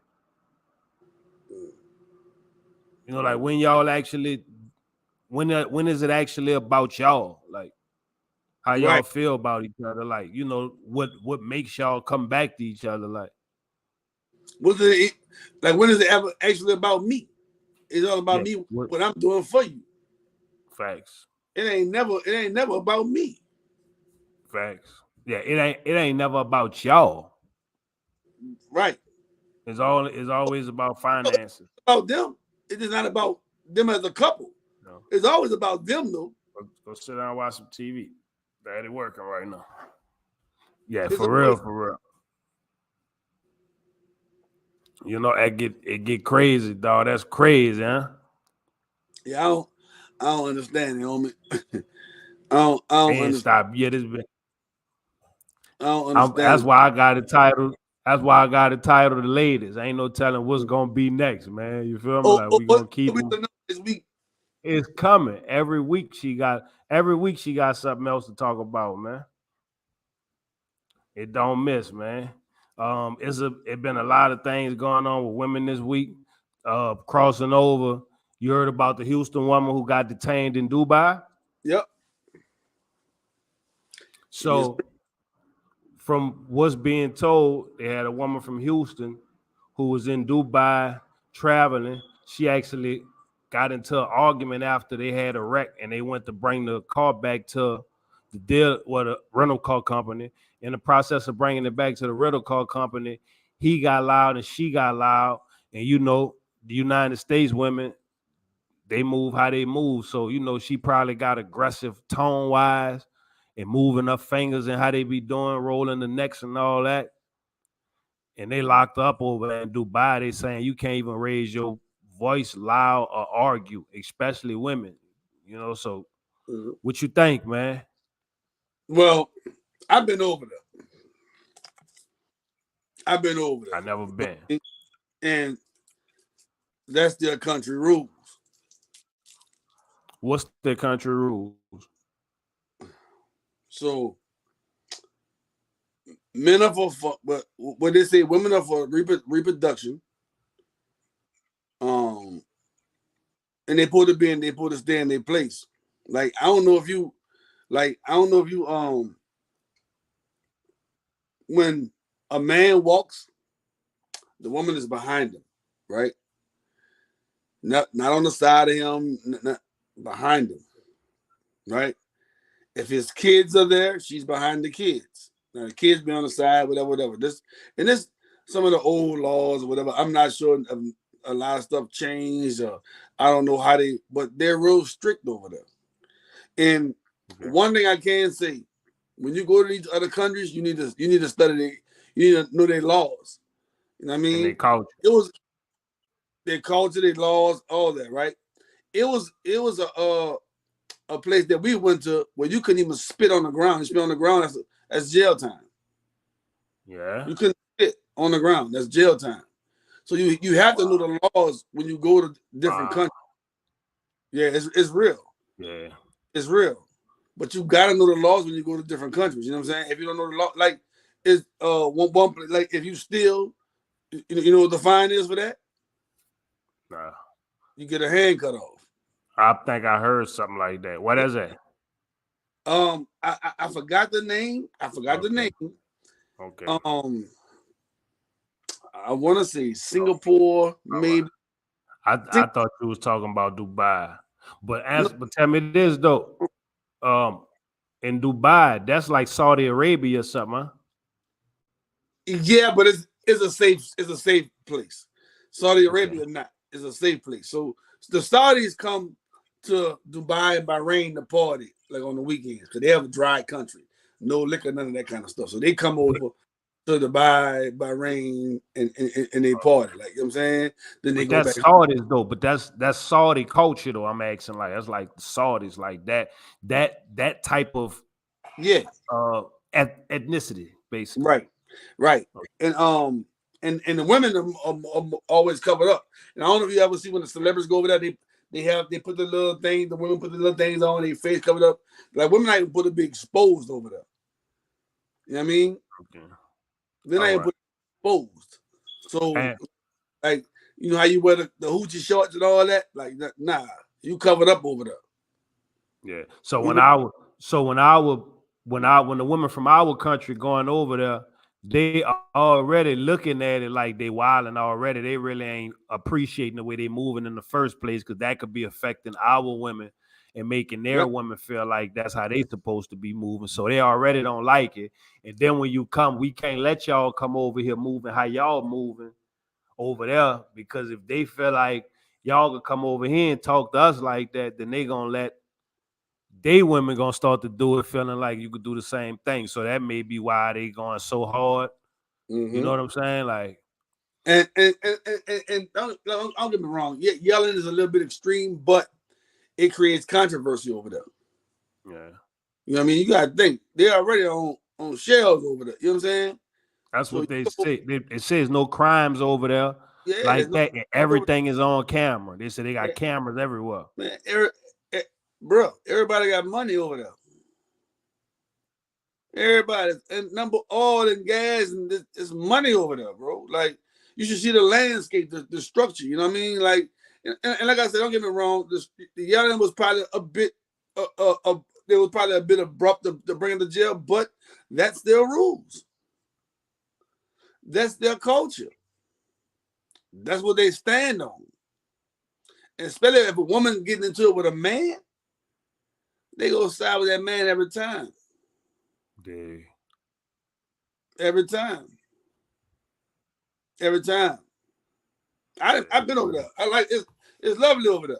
Like when y'all actually, when is it actually about y'all? Like how y'all feel about each other? Like what makes y'all come back to each other? Like what's it like? When is it ever actually about me? It's all about me. What I'm doing for you. Facts. It ain't never about me. Facts. Yeah, it ain't never about y'all. Right. It's always about finances. It's about them. It is not about them as a couple. No. It's always about them though. Go sit down and watch some TV. Daddy working right now. Yeah, for real. It get crazy, dog. That's crazy, huh? Yeah, I don't understand it, homie. I don't understand. Stop. Yeah, this been. I don't understand. That's why I got it titled. That's why I got it titled "The Ladies." Ain't no telling what's gonna be next, man. You feel me? Like we gonna keep. This week. It's coming every week. She got something else to talk about, man. It don't miss, man. It been a lot of things going on with women this week. Crossing over. You heard about the Houston woman who got detained in Dubai? Yep. So, from what's being told, they had a woman from Houston who was in Dubai traveling. She actually got into an argument after they had a wreck, and they went to bring the car back to the rental car company. In the process of bringing it back to the rental car company, he got loud and she got loud. And the United States women, they move how they move. So, she probably got aggressive tone-wise and moving her fingers and how they be doing, rolling the necks and all that. And they locked up over there in Dubai. They saying you can't even raise your voice loud or argue, especially women. So what you think, man? Well, I've been over there. I never been. And that's their country rules. What's their country rules? So men are for but what they say, women are for reproduction. And they put to stay in their place. Like I don't know if you when a man walks, the woman is behind him, right? Not on the side of him, not behind him, right? If his kids are there, she's behind the kids. Now the kids be on the side, whatever. This some of the old laws or whatever. I'm not sure if a lot of stuff changed, or I don't know how but they're real strict over there. And one thing I can say, when you go to these other countries, you need to study you need to know their laws. You know what I And they mean? culture. It was their culture, their laws, all that, right? It was a place that we went to where you couldn't even spit on the ground. You spit on the ground, that's jail time. Yeah. You couldn't spit on the ground. That's jail time. So you have to know the laws when you go to different countries. Yeah, it's real. Yeah. It's real. But you gotta know the laws when you go to different countries. You know what I'm saying? If you don't know the law, like it's one like if you steal, you know what the fine is for that? Nah. You get a hand cut off. I think I heard something like that. What is it? I forgot the name. I forgot the name. Okay. I want to say Singapore, maybe. I thought you was talking about Dubai, but No. but tell me this though. In Dubai, that's like Saudi Arabia or something, huh? Yeah, but it's a safe place. Saudi Arabia not. It's a safe place. So the Saudis come to Dubai and Bahrain to party like on the weekends because they have a dry country, no liquor, none of that kind of stuff. So they come over to Dubai, Bahrain, and they party. Like, you know what I'm saying? Then they go back. That's Saudis though, but that's Saudi culture though. I'm asking like that's like Saudis like that type of ethnicity basically. Right. And the women are always covered up. And I don't know if you ever see when the celebrities go over there, they put the little thing, the women put the little things on, their face covered up. Like women not even put it be exposed over there. You know what I mean? Okay. They're not even put it exposed. So like you know how you wear the hoochie shorts and all that? Like nah, you covered up over there. Yeah. So when the women from our country going over there, they are already looking at it like they wilding already. They really ain't appreciating the way they moving in the first place because that could be affecting our women and making their women feel like that's how they supposed to be moving. So they already don't like it. And then when you come, we can't let y'all come over here moving how y'all moving over there because if they feel like y'all could come over here and talk to us like that, then they gonna let they women gonna start to do it feeling like you could do the same thing. So that may be why they going so hard. Mm-hmm. You know what I'm saying? Like, and don't get me wrong. Yeah, yelling is a little bit extreme, but it creates controversy over there. Yeah. You know what I mean? You gotta think they're already on shells over there. You know what I'm saying? That's so what they say. It says no crimes over there. Yeah, like that. And everything is on camera. They say they got cameras everywhere. Man, bro, everybody got money over there. Everybody and number oil and gas and there's money over there, bro. Like you should see the landscape, the structure. You know what I mean? Like and like I said, don't get me wrong. The yelling was probably a bit, there was probably a bit abrupt to bring them to jail, but that's their rules. That's their culture. That's what they stand on. And especially if a woman getting into it with a man, they go side with that man every time. Dude. Every time. I've been over there. I like it's lovely over there.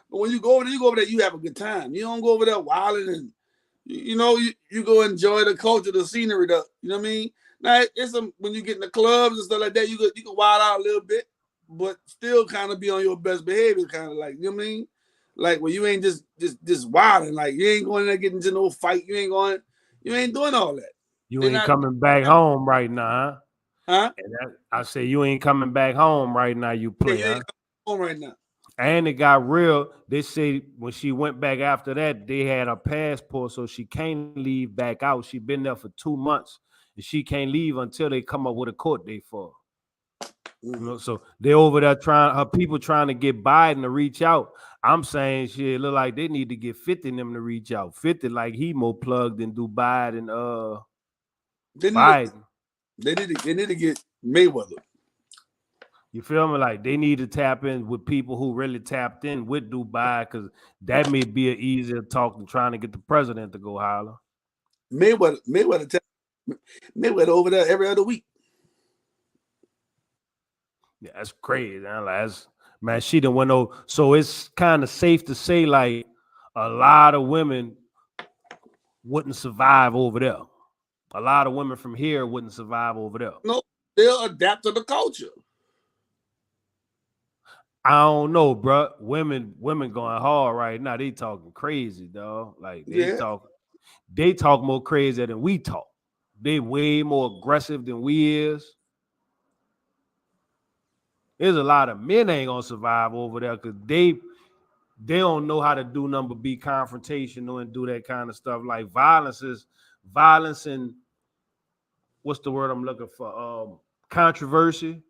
But when you go over there, you have a good time. You don't go over there wilding and you go enjoy the culture, the scenery, you know what I mean? Now it's when you get in the clubs and stuff like that, you can wild out a little bit, but still kind of be on your best behavior, kind of like, you know what I mean? Like when you ain't just wilding, like you ain't going there getting into no fight, you ain't doing all that. You ain't coming back home right now, huh? I say you ain't coming back home right now, you play, you ain't coming home right now. And it got real. They say when she went back after that, they had a passport, so she can't leave back out. She been there for 2 months, and she can't leave until they come up with a court date for her. You know, so they over there her people trying to get Biden to reach out. I'm saying shit, look like they need to get 50 of them to reach out. 50 like he more plugged in Dubai than Biden. They need to get Mayweather. You feel me? Like they need to tap in with people who really tapped in with Dubai because that may be an easier talk than trying to get the president to go holler. Mayweather over there every other week. Yeah, that's crazy. Man, she done went over. So it's kind of safe to say like a lot of women wouldn't survive over there. A lot of women from here wouldn't survive over there. No, they'll adapt to the culture. I don't know, bro. Women going hard right now. They talking crazy, dog. Like they talk more crazy than we talk. They way more aggressive than we is. There's a lot of men ain't gonna survive over there because they don't know how to do nothing but be confrontational and do that kind of stuff. Like violence and what's the word I'm looking for? Controversy.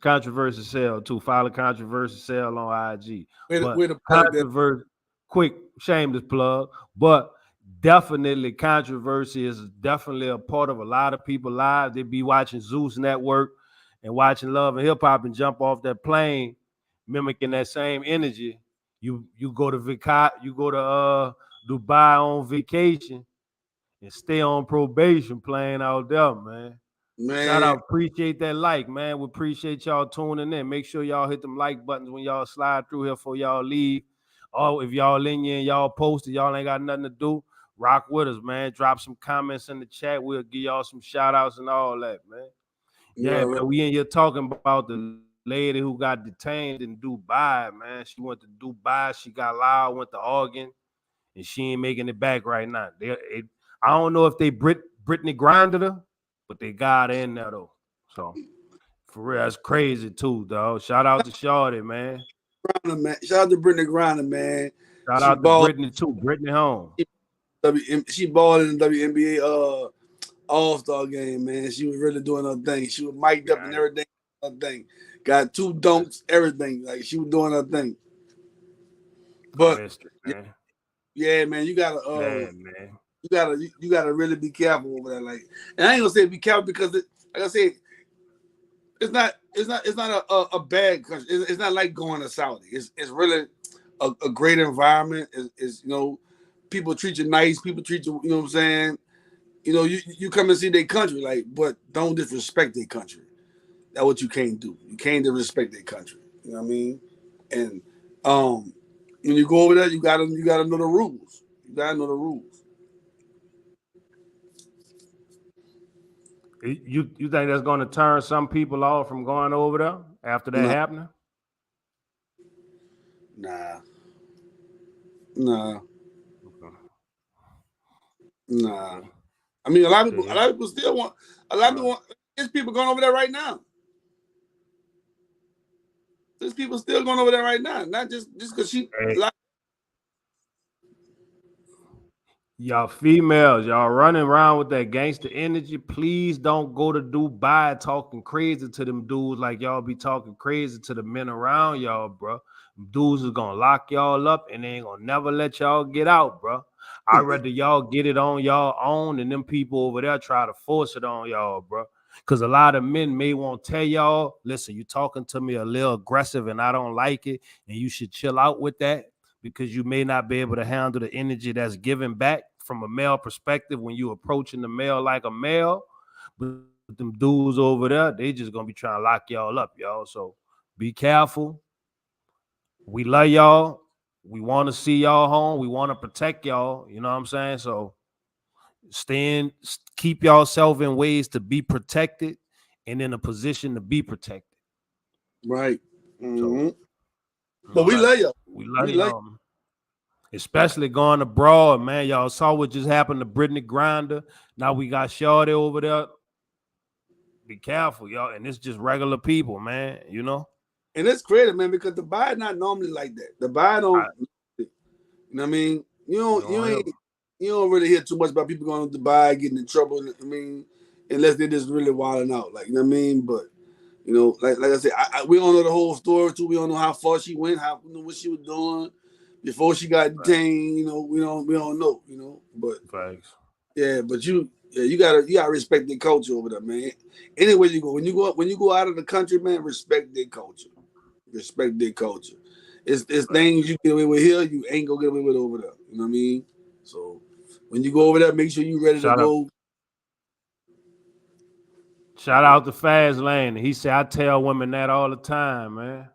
Controversy sell too. Follow controversy sell on IG. Way to plug that. Controversy, quick, shameless plug. But definitely controversy is definitely a part of a lot of people's lives. They be watching Zeus Network and watching Love and Hip Hop and jump off that plane, mimicking that same energy. You go to Dubai on vacation and stay on probation playing out there, man. Man. Shout out, appreciate that like, man. We appreciate y'all tuning in. Make sure y'all hit them like buttons when y'all slide through here before y'all leave. Oh, if y'all in here and y'all posted, y'all ain't got nothing to do, rock with us, man. Drop some comments in the chat. We'll give y'all some shout outs and all that, man. Yeah, man, we in here talking about the lady who got detained in Dubai, man. She went to Dubai. She got loud, went to Oregon, and she ain't making it back right now. I don't know if they Brittany grinded her, but they got her in there, though. So, for real, that's crazy, too, dog. Shout out to Shorty, man. Shout out to Brittany Griner, man. Shout out to Brittany, too. Brittany Home. She balled in the WNBA All-Star game, man. She was really doing her thing. She was mic'd up and everything. Her thing. Got 2 dunks, everything. Like, she was doing her thing. But, yeah, man, you gotta you gotta really be careful over there. Like, and I ain't gonna say be careful because like I said, it's not a bad country. It's not like going to Saudi. It's really a great environment. It's people treat you nice. People treat you, you know what I'm saying? You come and see their country, like, but don't disrespect their country. That's what you can't do. You can't disrespect their country. You know what I mean? And when you go over there, you gotta know the rules. You gotta know the rules. You think that's going to turn some people off from going over there after that happening? Nah. I mean, a lot of people still want. A lot of people want. There's people going over there right now. There's people still going over there right now. Not just because she. Y'all females, y'all running around with that gangster energy. Please don't go to Dubai talking crazy to them dudes like y'all be talking crazy to the men around y'all, bro. Dudes is gonna lock y'all up and they ain't gonna never let y'all get out, bro. I'd rather y'all get it on y'all own and them people over there try to force it on y'all, bro. Because a lot of men may want to tell y'all, listen, you talking to me a little aggressive and I don't like it, and you should chill out with that because you may not be able to handle the energy that's given back from a male perspective when you approaching the male like a male. But them dudes over there, they just gonna be trying to lock y'all up, y'all. So be careful. We love y'all. We want to see y'all home. We want to protect y'all. You know what I'm saying? So keep yourself in ways to be protected and in a position to be protected. Right. Mm-hmm. So, but we love y'all. We love y'all. Especially going abroad, man. Y'all saw what just happened to Brittany Griner. Now we got Shorty over there. Be careful, y'all. And it's just regular people, man. You know? And it's crazy, man, because the Dubai not normally like that. The Dubai don't, you know what I mean? You don't really hear too much about people going to Dubai getting in trouble. I mean, unless they're just really wilding out, like, you know what I mean? But, like I said, we don't know the whole story too. We don't know how far she went, what she was doing before she got detained. We don't know. But thanks. Yeah, but you gotta respect their culture over there, man. Anywhere you go, when you go out of the country, man, respect their culture. Respect their culture. It's things you get away with here, you ain't gonna get away with over there. You know what I mean? So when you go over there, make sure you ready to go. Shout out to Fast Lane. He said, I tell women that all the time, man.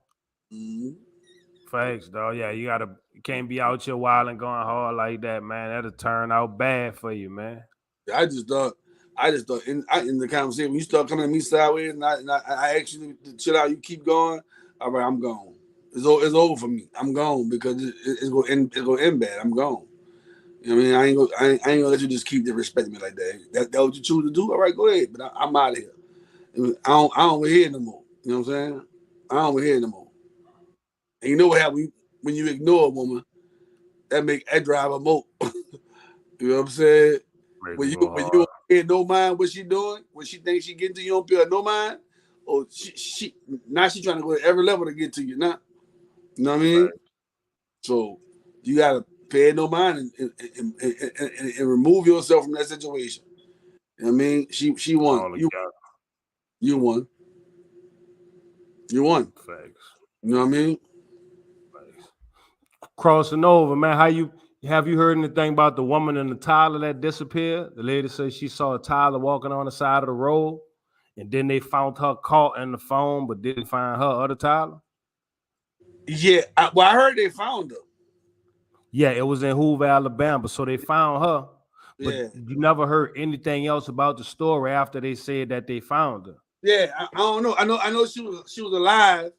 Mm-hmm. Thanks, dog. Yeah, you can't be out here wild and going hard like that, man. That'll turn out bad for you, man. I just thought I just thought in the conversation when you start coming at me sideways and I ask you to chill out, you keep going. All right, I'm gone. It's over for me. I'm gone because it's gonna end bad. I'm gone. You know what I mean? I ain't gonna let you just keep disrespecting me like that. That what you choose to do? All right, go ahead. But I'm out of here. I don't want to hear no more. You know what I'm saying? I don't want to hear no more. And you know what happens when you ignore a woman? That drive her more. You know what I'm saying? Make When it you go when hard. you don't pay no mind what she doing, when she thinks she getting to you, don't pay her no mind. Or she now she trying to go to every level to get to you. Now, you know what I mean? Facts. So you gotta pay no mind and remove yourself from that situation. You know what I mean? She won. All together. You won. You won. Facts. You know what I mean? Facts. Crossing over, man. Have you heard anything about the woman in the Tyler that disappeared? The lady said she saw a Tyler walking on the side of the road, and then they found her caught in the phone, but didn't find her other Tyler. Yeah. I heard they found her. Yeah, it was in Hoover, Alabama. So they found her, but Yeah. you never heard anything else about the story after they said that they found her. Yeah. I don't know. I know she was alive.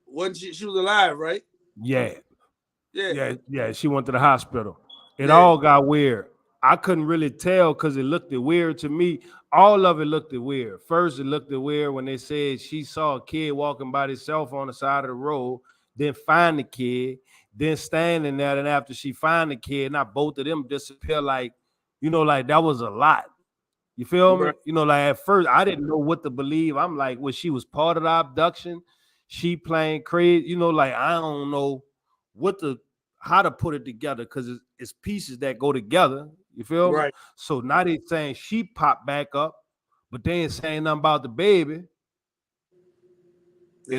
Wasn't she? She was alive, right? Yeah, Yeah. yeah. She went to the hospital. It Yeah. all got weird. I couldn't really tell because it looked weird to me. All of it looked weird. First, it looked weird when they said she saw a kid walking by himself on the side of the road, then find the kid, then standing there. And after she find the kid, not both of them disappear. Like, like that was a lot. You feel me? Right. Like at first I didn't know what to believe. I'm like, well, she was part of the abduction. She playing crazy. Like I don't know how to put it together because it's pieces that go together. You feel me? Right. So now they saying she popped back up, but they ain't saying nothing about the baby. Yeah.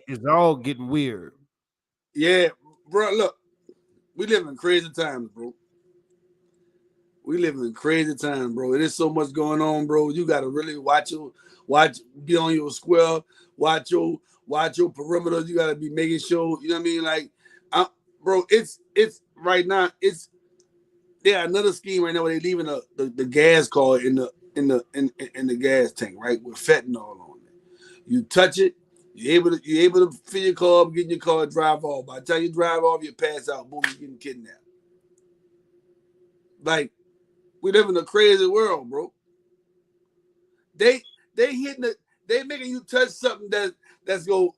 It's all getting weird. Yeah, bro. Look, we live in crazy times, bro. We live in crazy times, bro. There's so much going on, bro. You gotta really be on your square, watch your perimeter. You gotta be making sure, you know what I mean? Like, bro, it's right now. Another scheme right now where they leaving the gas card in the gas tank, right, with fentanyl on it. You touch it, you're able to fill your car up, get in your car, drive off. By the time you drive off, you pass out, boom, you're getting kidnapped. Like, we live in a crazy world, bro. They hitting they making you touch something that's go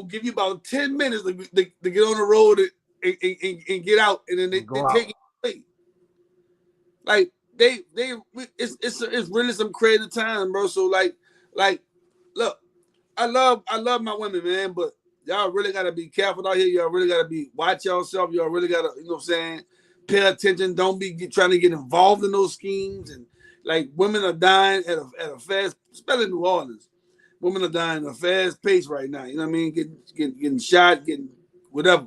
give you about 10 minutes to get on the road and get out, and then they Go out. take it away. Like it's really some crazy time, bro. So like look, I love my women, man, but y'all really gotta be careful out here. Y'all really gotta watch yourself. Y'all really gotta, you know what I'm saying, pay attention. Don't be trying to get involved in those schemes. And like, women are dying at a fast, especially in New Orleans. Women are dying at a fast pace right now. You know what I mean? Getting shot, getting whatever.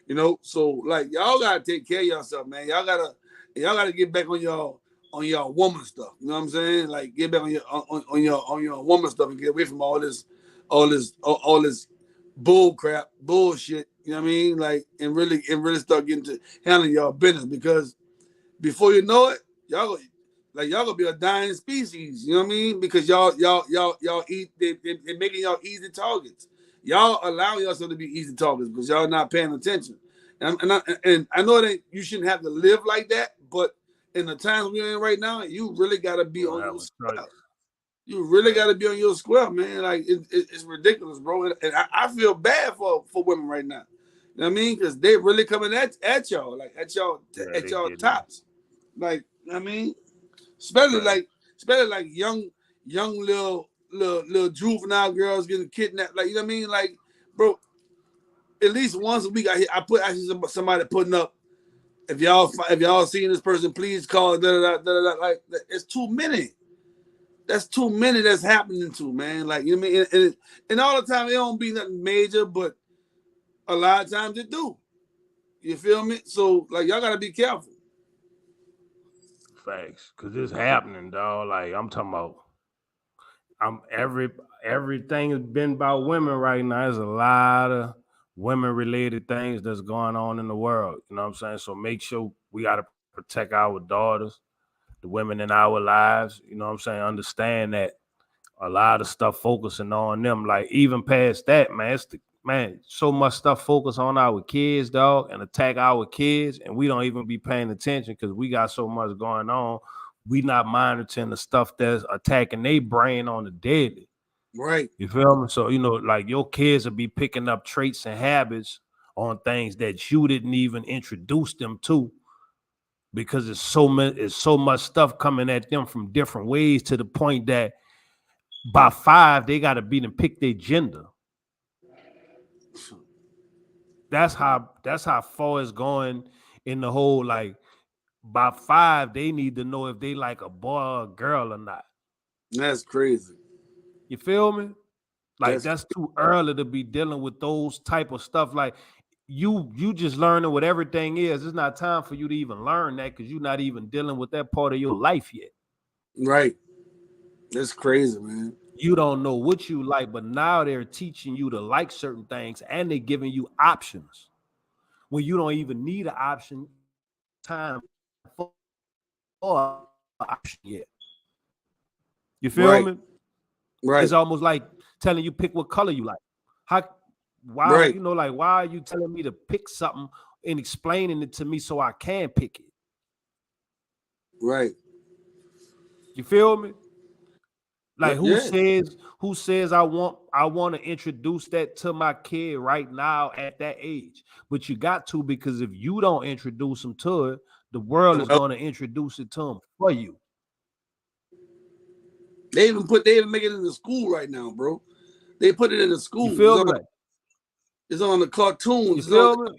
You know, so like, y'all gotta take care of yourself, man. Y'all gotta get back on your woman stuff. You know what I'm saying? Like, get back on your woman stuff and get away from all this bullshit. You know what I mean? Like, and really start getting to handling y'all business, because before you know it, y'all gonna be a dying species. You know what I mean? Because y'all eat, they're making y'all easy targets. Y'all allow yourself to be easy targets because y'all not paying attention. And I know that you shouldn't have to live like that, but in the times we're in right now, you really gotta be on your square. You really gotta be on your square, man. Like, it's ridiculous, bro. And I feel bad for women right now. You know what I mean? Because they really coming at y'all, like at y'all tops. Like, you know what I mean? Especially like young little juvenile girls getting kidnapped. Like, you know what I mean? Like, bro, at least once a week I see somebody putting up, if y'all seeing this person, please call. Like, it's too many. That's too many that's happening to, man. Like, you know what I mean? And all the time it don't be nothing major, but a lot of times it do. You feel me? So like, y'all gotta be careful. Facts, because it's happening, dog. Like I'm talking about, everything has been about women right now. There's a lot of women related things that's going on in the world. You know what I'm saying? So make sure we gotta protect our daughters. the women in our lives, you know what I'm saying, understand that a lot of stuff focusing on them. Like even past that, man, so much stuff focus on our kids, dog, and attack our kids, and we don't even be paying attention because we got so much going on. We not monitoring the stuff that's attacking their brain on the daily. Right. You feel me? So, you know, like your kids will be picking up traits and habits on things that you didn't even introduce them to, because it's so much stuff coming at them from different ways, to the point that by 5 they got to be and pick their gender. That's how far it's going in the whole, like by 5 they need to know if they like a boy or a girl or not. That's crazy. You feel me? Like that's too early to be dealing with those type of stuff. Like you just learning what everything is. It's not time for you to even learn that, because you're not even dealing with that part of your life yet. Right. That's crazy, man. You don't know what you like, but now they're teaching you to like certain things, and they're giving you options when you don't even need an option time for an option yet. You feel me? Right. It's almost like telling you pick what color you like. Why you know, like, why are you telling me to pick something and explaining it to me so I can pick it? Right. You feel me? Like who says I want to introduce that to my kid right now at that age? But you got to, because if you don't introduce them to it, the world is going to introduce it to them for you. They even make it in the school right now, bro. They put it in the school. You feel me? It's on the cartoons. You feel me?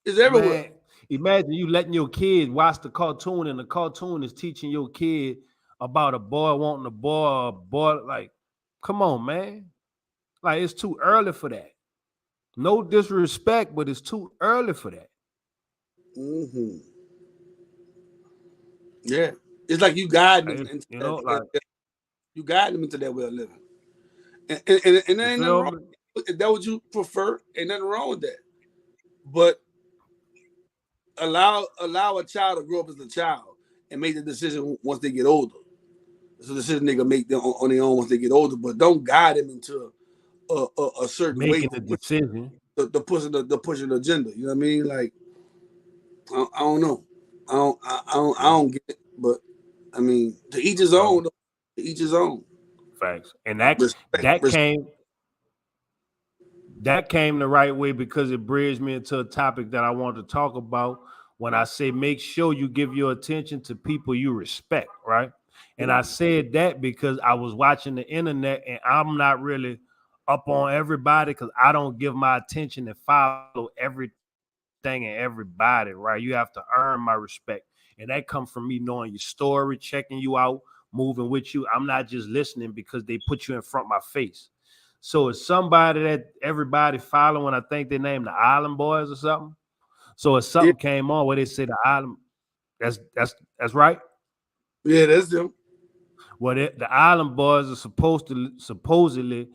It's everywhere. Man, imagine you letting your kid watch the cartoon, and the cartoon is teaching your kid about a boy wanting a boy, or a boy. Like, come on, man. Like, it's too early for that. No disrespect, but it's too early for that. Mm-hmm. Yeah. It's like you guide them into you know, like, you guide them into that way of living. And there ain't nothing wrong. If that's what you prefer, ain't nothing wrong with that. But allow a child to grow up as a child and make the decision once they get older. It's a decision they can make them on their own once they get older. But don't guide them into a certain way. Making a decision. The pushing agenda. You know what I mean? Like, I don't know. I don't get it. But I mean, to each his own. To each his own. Facts. And that came the right way, because it bridged me into a topic that I want to talk about. When I say make sure you give your attention to people you respect, right? And I said that because I was watching the internet, and I'm not really up on everybody, because I don't give my attention and follow everything and everybody, right? You have to earn my respect. And that comes from me knowing your story, checking you out, moving with you. I'm not just listening because they put you in front of my face. So it's somebody that everybody following. I think they named the Island Boys or something. So if something came on where they say the Island, that's right. Yeah, that's them. Well, the Island Boys are supposedly,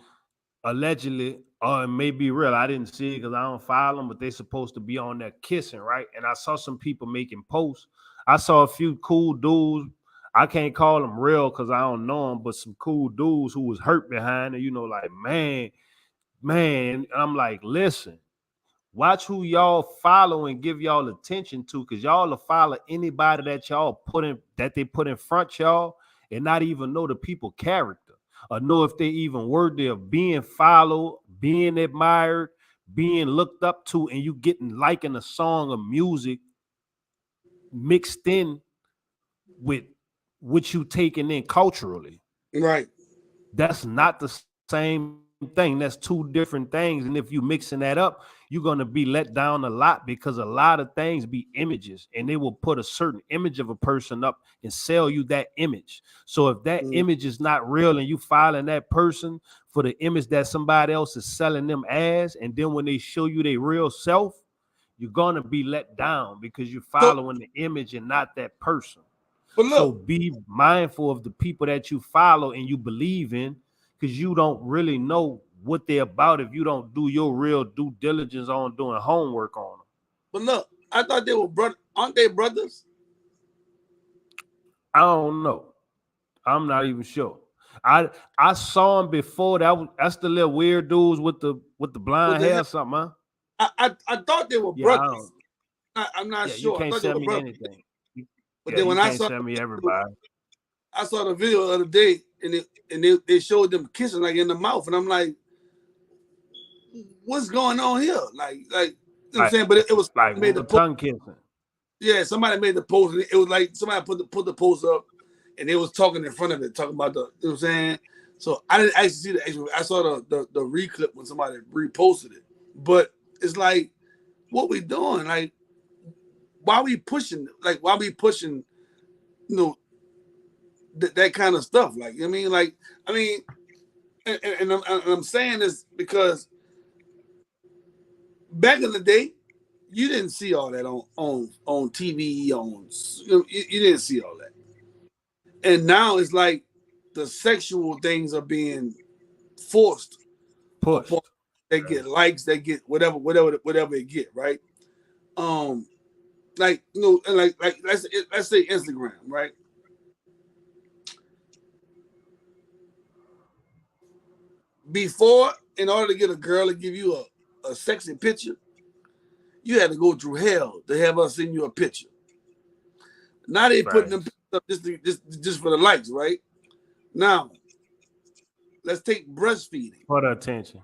allegedly, or it may be real. I didn't see it because I don't follow them, but they're supposed to be on there kissing, right? And I saw some people making posts. I saw a few cool dudes. I can't call them real because I don't know them, but some cool dudes who was hurt behind it, you know, like, man. And I'm like, listen, watch who y'all follow and give y'all attention to, because y'all will follow anybody that they put in front y'all and not even know the people character, or know if they even worthy of being followed, being admired, being looked up to, and you liking a song or music mixed in with what you taking in culturally. Right. That's not the same thing. That's two different things. And if you mixing that up, you're going to be let down a lot, because a lot of things be images, and they will put a certain image of a person up and sell you that image. So if that image is not real, and you filing that person for the image that somebody else is selling them as, and then when they show you their real self, you're going to be let down because you're following the image and not that person. So be mindful of the people that you follow and you believe in, because you don't really know what they're about if you don't do your real due diligence on doing homework on them. But look, I thought they were brothers. Aren't they brothers? I don't know. I'm not even sure. I saw him before. That's the little weird dudes with the blind hair or something, huh? I thought they were Yeah, brothers. I'm not yeah, you sure. I can't thought they send were me brothers. anything. But Yeah, then you when I can't saw send me the everybody. video the other day, and they showed them kissing like in the mouth, and I'm like, what's going on here? Like you know what I'm saying? But it was like made the post. tongue kissing. Yeah, somebody made the post, and it was like somebody put the post up, and they was talking in front of it, talking about the, you know what I'm saying? So I didn't actually see the actual. I saw the reclip when somebody reposted it, but it's like, what we doing? Like, why we pushing? Like, why we pushing? You know, that kind of stuff. Like, I mean, and I'm saying this because back in the day, you didn't see all that on TV. You didn't see all that, and now it's like the sexual things are being forced upon. Pushed. They get likes, they get whatever they get, right? Like and like let's say Instagram, right? Before, in order to get a girl to give you a sexy picture, you had to go through hell to have her send you a picture. Now they putting them up just for the likes, right? Now, let's take breastfeeding. For the attention.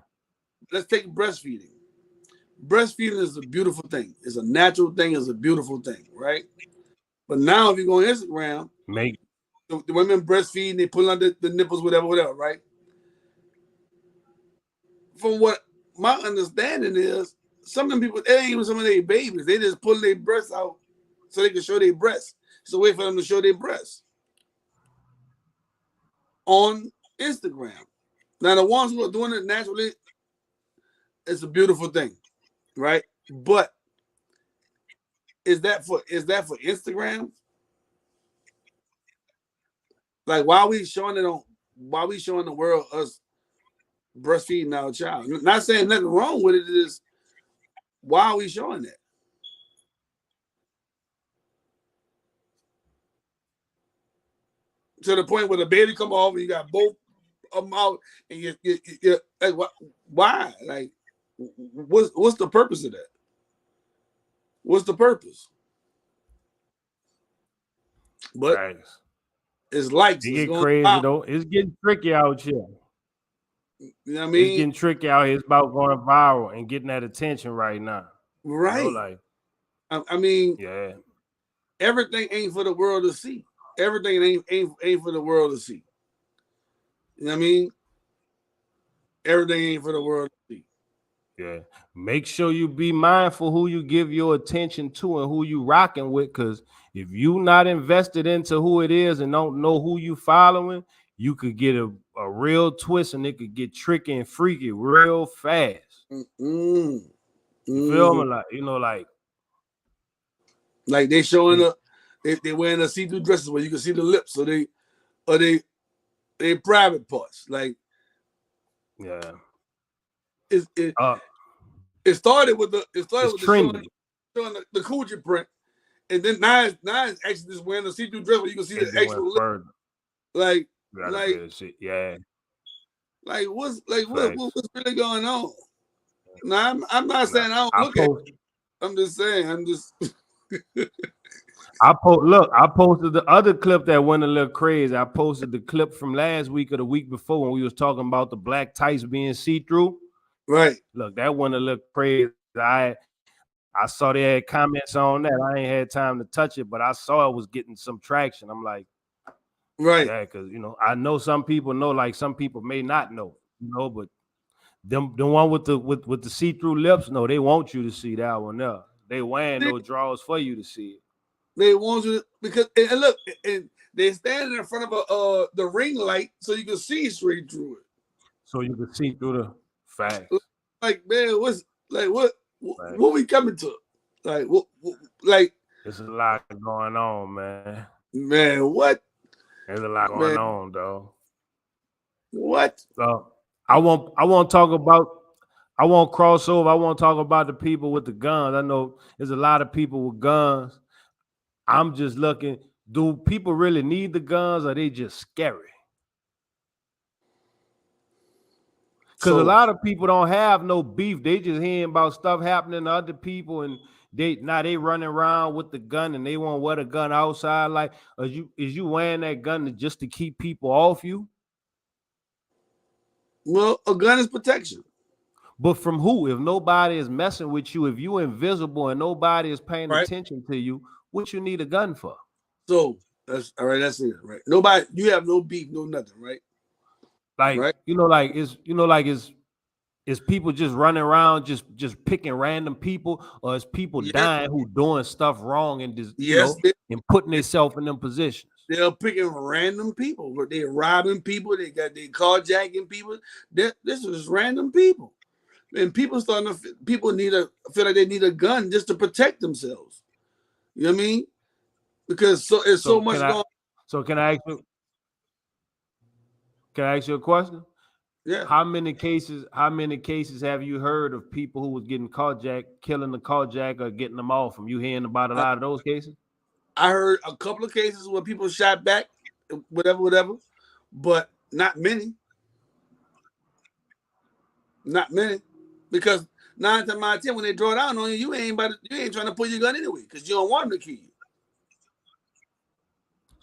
Let's take breastfeeding. Breastfeeding is a beautiful thing. It's a natural thing. It's a beautiful thing, right? But now, if you go on Instagram, the women breastfeeding, they pull on the nipples, whatever, right? From what my understanding is, some of them people, it ain't even some of their babies. They just pull their breasts out so they can show their breasts. It's a way for them to show their breasts on Instagram. Now, the ones who are doing it naturally, it's a beautiful thing, right? But is that for Instagram? Like, why are we showing it on? Why are we showing the world us breastfeeding our child? Not saying nothing wrong with it. It is, why are we showing that? To the point where the baby come off and you got both of them out, and you like, why? Like, what's the purpose of that? What's the purpose? But Thanks. it's likes. It It's get going crazy out. though. It's getting tricky out here. You know what I It's mean? getting tricky out here. It's about going viral and getting that attention right now. Right. You know, like, I mean, yeah. everything ain't for the world to see. Everything ain't for the world to see. You know what I mean? Everything ain't for the world to see. Yeah. Make sure you be mindful who you give your attention to and who you rocking with, because if you not invested into who it is and don't know who you following, you could get a real twist and it could get tricky and freaky real fast. Mm-hmm. You feel me? Like, you know, like they showing up, they wearing a see-through dresses where you can see the lips, so they private parts. Like, yeah. It started with the trendy. showing the coochie print, and then now it's actually just wearing a see-through dress where you can see the actual lip. Like yeah. Like what's really going on? Now I'm not saying I don't look at it. I'm just saying I posted the other clip that went a little crazy. I posted the clip from last week or the week before when we was talking about the black tights being see-through. Right. Look, that went a little crazy. I saw they had comments on that. I ain't had time to touch it, but I saw it was getting some traction. I'm like, right. Yeah, because I know some people know, like some people may not know, but the one with the see-through lips, no, they want you to see that one there. They wearing those drawers for you to see it. They want you to, because and look, and they're standing in front of the ring light so you can see straight through it. So you can see through the facts. Like, man, what we coming to? Like, what like there's a lot going on, man. Man, what? There's a lot going on, though. What? So I won't talk about. I won't cross over. I won't talk about the people with the guns. I know there's a lot of people with guns. I'm just looking. Do people really need the guns, or they just scary? Because a lot of people don't have no beef. They just hearing about stuff happening to other people, and they running around with the gun, and they won't wear the gun outside. Like, is you wearing that gun just to keep people off you? Well, a gun is protection. But from who? If nobody is messing with you, if you invisible and nobody is paying attention to you, what you need a gun for? So that's all right. That's it, right? Nobody, you have no beef, no nothing, right? Like, right? Is people just running around just picking random people, or is people dying who doing stuff wrong and just and putting themselves in them positions? They're picking random people, but they're robbing people. They carjacking people. This is random people, and people feel like they need a gun just to protect themselves. You know what I mean? Because so much going. So can I ask you a question? Yeah. How many cases have you heard of people who was getting carjacked, killing the carjacker, or getting them off them? You hearing about a lot of those cases? I heard a couple of cases where people shot back, whatever, but not many. Not many. Because 9 times out of 10, when they draw down on you, you ain't trying to pull your gun anyway, because you don't want them to kill you.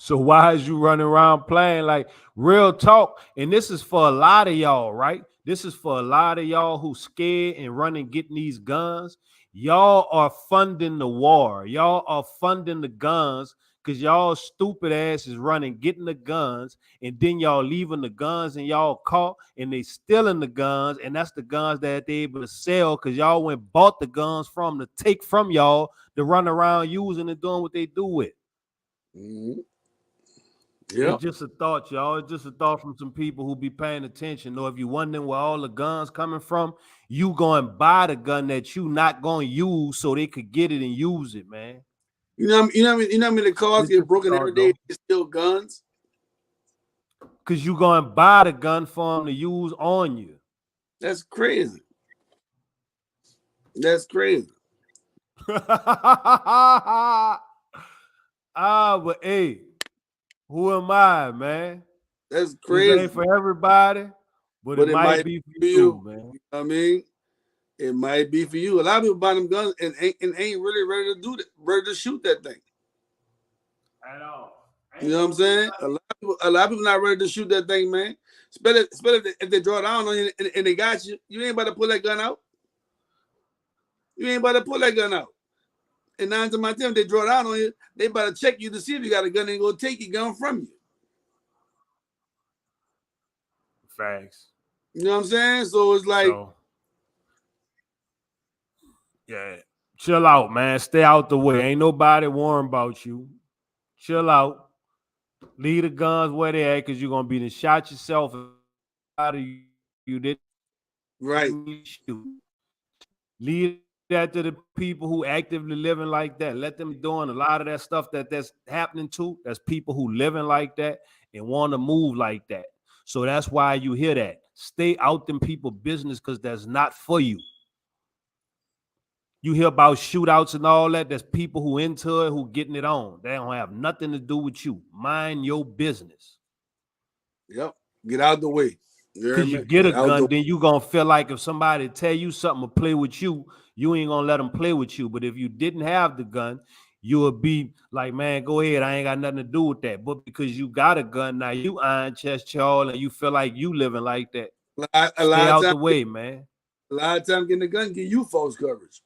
So why is you running around playing? Like, real talk? And this is for a lot of y'all, right? This is for a lot of y'all who scared and running getting these guns. Y'all are funding the war. Y'all are funding the guns because y'all stupid ass is running getting the guns, and then y'all leaving the guns in y'all car, and they stealing the guns, and that's the guns that they able to sell because y'all went bought the guns from to take from y'all to run around using and doing what they do with. Mm-hmm. Yep. It's just a thought, y'all. It's just a thought from some people who be paying attention. Or if you're wondering where all the guns coming from, you go and buy the gun that you not going to use so they could get it and use it, man. You know what I mean? The cars get broken every day. They steal guns. Because you go and buy the gun for them to use on you. That's crazy. That's crazy. But hey, who am I, man? That's crazy. This ain't for everybody, but it might be for you, man. You know what I mean? It might be for you. A lot of people buy them guns and ain't really ready to do that, ready to shoot that thing. At all. You know what I'm saying? A lot of people not ready to shoot that thing, man. Especially if they draw down on you and they got you. You ain't about to pull that gun out. You ain't about to pull that gun out. And 9 times out of 10, if they draw down on you, they about to check you to see if you got a gun and go take your gun from you. Facts. You know what I'm saying? So it's like, yeah, chill out, man. Stay out the way. Ain't nobody worrying about you. Chill out. Leave the guns where they at, because you're gonna be the shot yourself out of you didn't shoot. Leave that to the people who actively living like that. Let them doing a lot of that stuff that's happening to. That's people who living like that and want to move like that. So that's why you hear that. Stay out them people business, because that's not for you. You hear about shootouts and all that. There's people who into it, who getting it on. They don't have nothing to do with you. Mind your business. Yep. Get out the way. Because you get a gun, then you going to feel like if somebody tell you something to play with you, you ain't going to let them play with you. But if you didn't have the gun, you would be like, man, go ahead. I ain't got nothing to do with that. But because you got a gun, now you iron chest, y'all, and you feel like you living like that. Stay out the way, man. A lot of times getting the gun give you false coverage.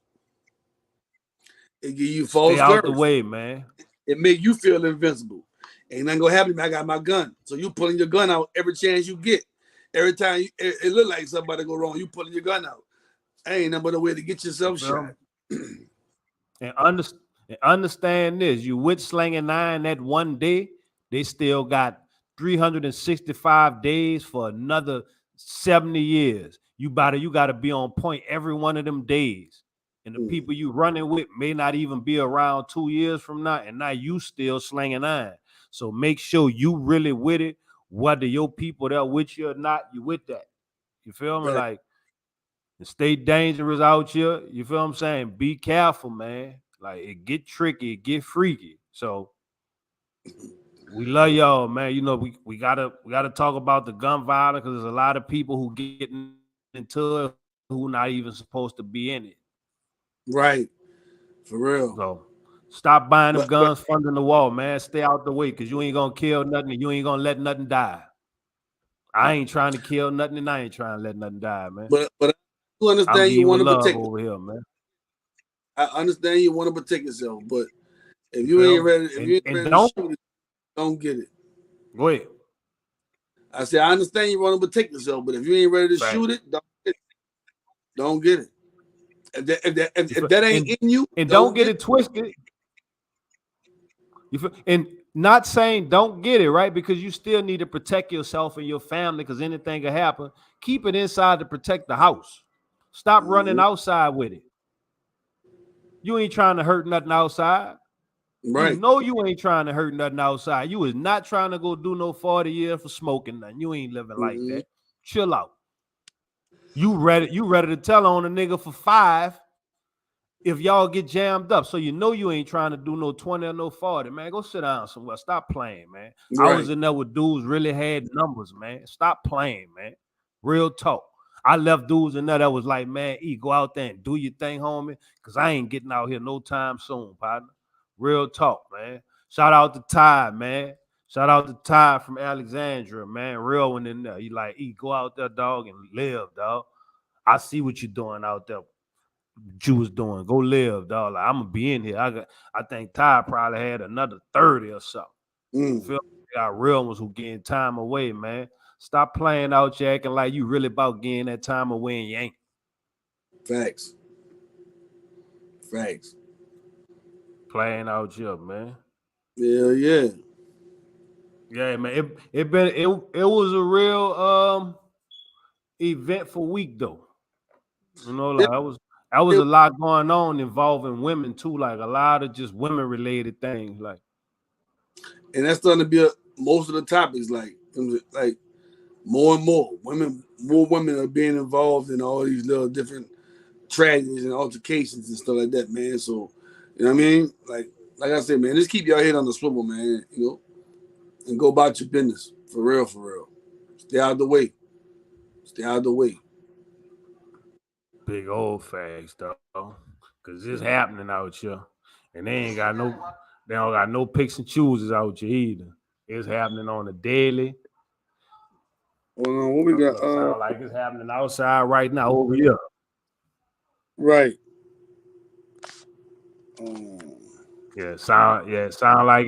It give you false coverage. Stay out the way, man. It make you feel invincible. Ain't nothing gonna happen. I got my gun. So you pulling your gun out every chance you get. Every time it look like somebody go wrong, you pulling your gun out. Ain't nothing but a way to get yourself shot. And understand this: you with slanging 9 that one day, they still got 365 days for another 70 years. You got to be on point every one of them days. And the people you running with may not even be around 2 years from now, and now you still slanging 9. So make sure you really with it, whether your people there with you or not, you with that. You feel me? Right. Like, stay dangerous out here. You feel what I'm saying? Be careful, man. Like, it get tricky, it get freaky. So We love y'all, man. You know, we gotta talk about the gun violence because there's a lot of people who get into it who not even supposed to be in it. Right. For real. So stop buying them But guns, funding the wall, man. Stay out the way because you ain't gonna kill nothing and you ain't gonna let nothing die. I ain't trying to kill nothing and I ain't trying to let nothing die, man. but I I'm understand giving you you want to love protect. over here, man. I understand you want to protect yourself, but if You you feel ain't me? ready, if you ain't And ready to don't shoot it, don't get it. go ahead. I said I understand you want to protect yourself, but if you ain't ready to Fact. shoot it, don't get it. Don't get it. If that ain't And in you, don't don't get get it twisted. You feel, and not saying don't get it, right? Because you still need to protect yourself and your family because anything can happen. Keep it inside to protect the house. Stop it. running outside with it. You ain't trying to hurt nothing outside. You Right. know you ain't trying to hurt nothing outside. You is not trying to go do no 40 years for smoking nothing. You ain't living like Mm-hmm. that. Chill out. You ready to tell on a nigga for 5 if y'all get jammed up. So you know you ain't trying to do no 20 or no 40, man. Go sit down somewhere. Stop playing, man. I was Right. in there with dudes really had numbers, man. Stop playing, man. Real talk. I left dudes in there that was like, man, go out there and do your thing, homie. Cause I ain't getting out here no time soon, partner. Real talk, man. Shout out to Ty, man. Shout out to Ty from Alexandria, man. Real one in there. He like, go out there, dog, and live, dog. I see what you're doing out there. You was doing. Go live, dog. Like, I'm gonna be in here. I think Ty probably had another 30 or something. You Mm. feel me? They got real ones who getting time away, man. Stop playing out here acting like you really about getting that time away and you ain't. Facts. Facts. Playing out here, man. Yeah. Yeah, man. It was a real eventful week though. You know, Yeah. like that was a lot going on involving women too, like a lot of just women related things. Like And that's starting to be most of the topics, like more and more women are being involved in all these little different tragedies and altercations and stuff like that, man. So you know what I mean? Like I said, man, just keep your head on the swivel, man. You know, and go about your business for real, for real. Stay out of the way. Stay out of the way. big old facts, though. Cause it's happening out here. And they don't got no picks and chooses out here either. It's happening on a daily. Hold on, what we got? Sound like it's happening outside right now over here. Right. Sound like